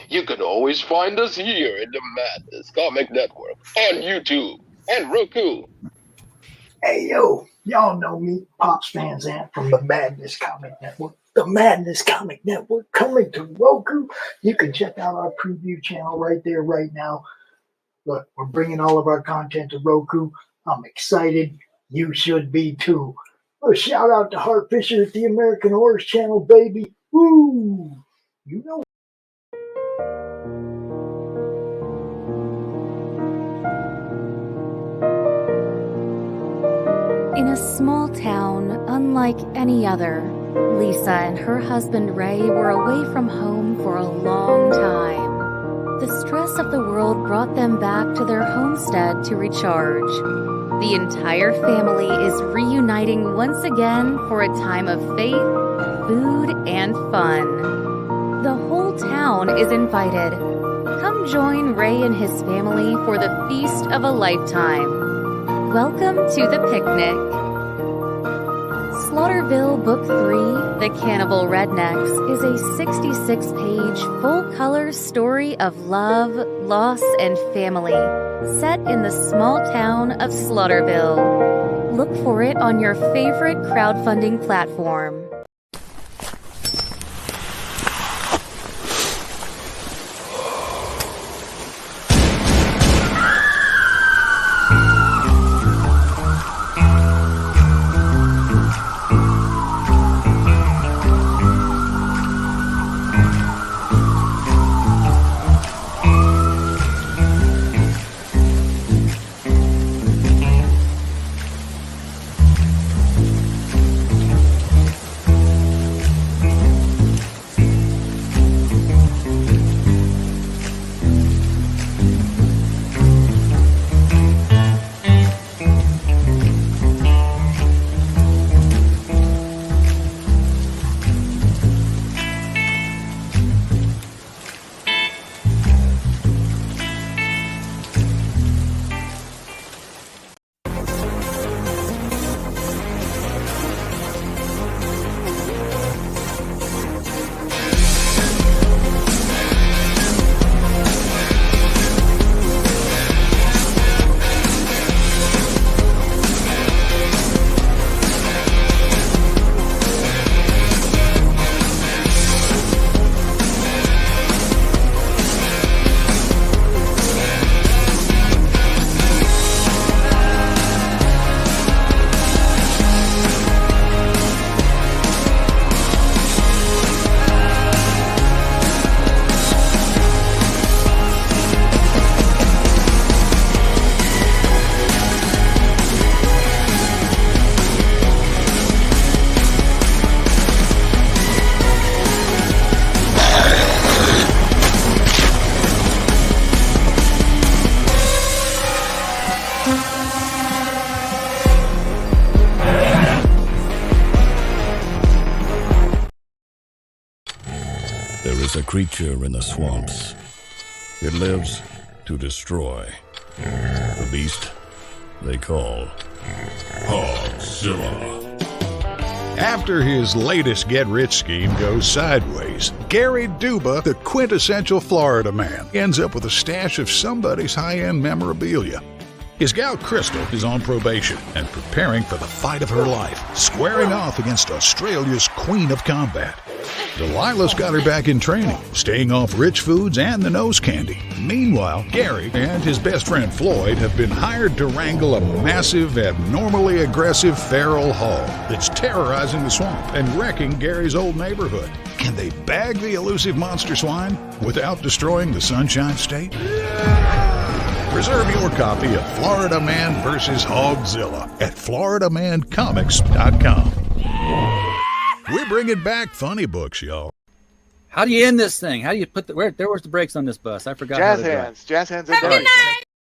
You can always find us here in the Madness Comic Network on YouTube and Roku. Hey, yo, y'all know me, Pops Fans Ant from the Madness Comic Network. The Madness Comic Network coming to Roku. You can check out our preview channel right there, right now. Look, we're bringing all of our content to Roku. I'm excited. You should be too. A shout out to Hart Fisher at the American Horror Channel, baby. Woo! You know. In a small town, unlike any other, Lisa and her husband Ray were away from home for a long time. The stress of the world brought them back to their homestead to recharge. The entire family is reuniting once again for a time of faith, food, and fun. The whole town is invited. Come join Ray and his family for the feast of a lifetime. Welcome to the picnic. Slaughterville Book 3, The Cannibal Rednecks, is a 66-page, full-color story of love, loss, and family, set in the small town of Slaughterville. Look for it on your favorite crowdfunding platform. creature in the swamps. It lives to destroy. The beast they call Hogzilla. After his latest get-rich scheme goes sideways, Gary Duba, the quintessential Florida man, ends up with a stash of somebody's high-end memorabilia. His gal Crystal is on probation and preparing for the fight of her life, squaring off against Australia's Queen of Combat. Delilah's got her back in training, staying off rich foods and the nose candy. Meanwhile, Gary and his best friend Floyd have been hired to wrangle a massive, abnormally aggressive feral hog that's terrorizing the swamp and wrecking Gary's old neighborhood. Can they bag the elusive monster swine without destroying the Sunshine State? Reserve your copy of Florida Man vs. Hogzilla at FloridaManComics.com. We're bringing back funny books, y'all. How do you end this thing? How do you put the where's the brakes on this bus? I forgot. Jazz how to hands. Jazz hands are Have a great. good night.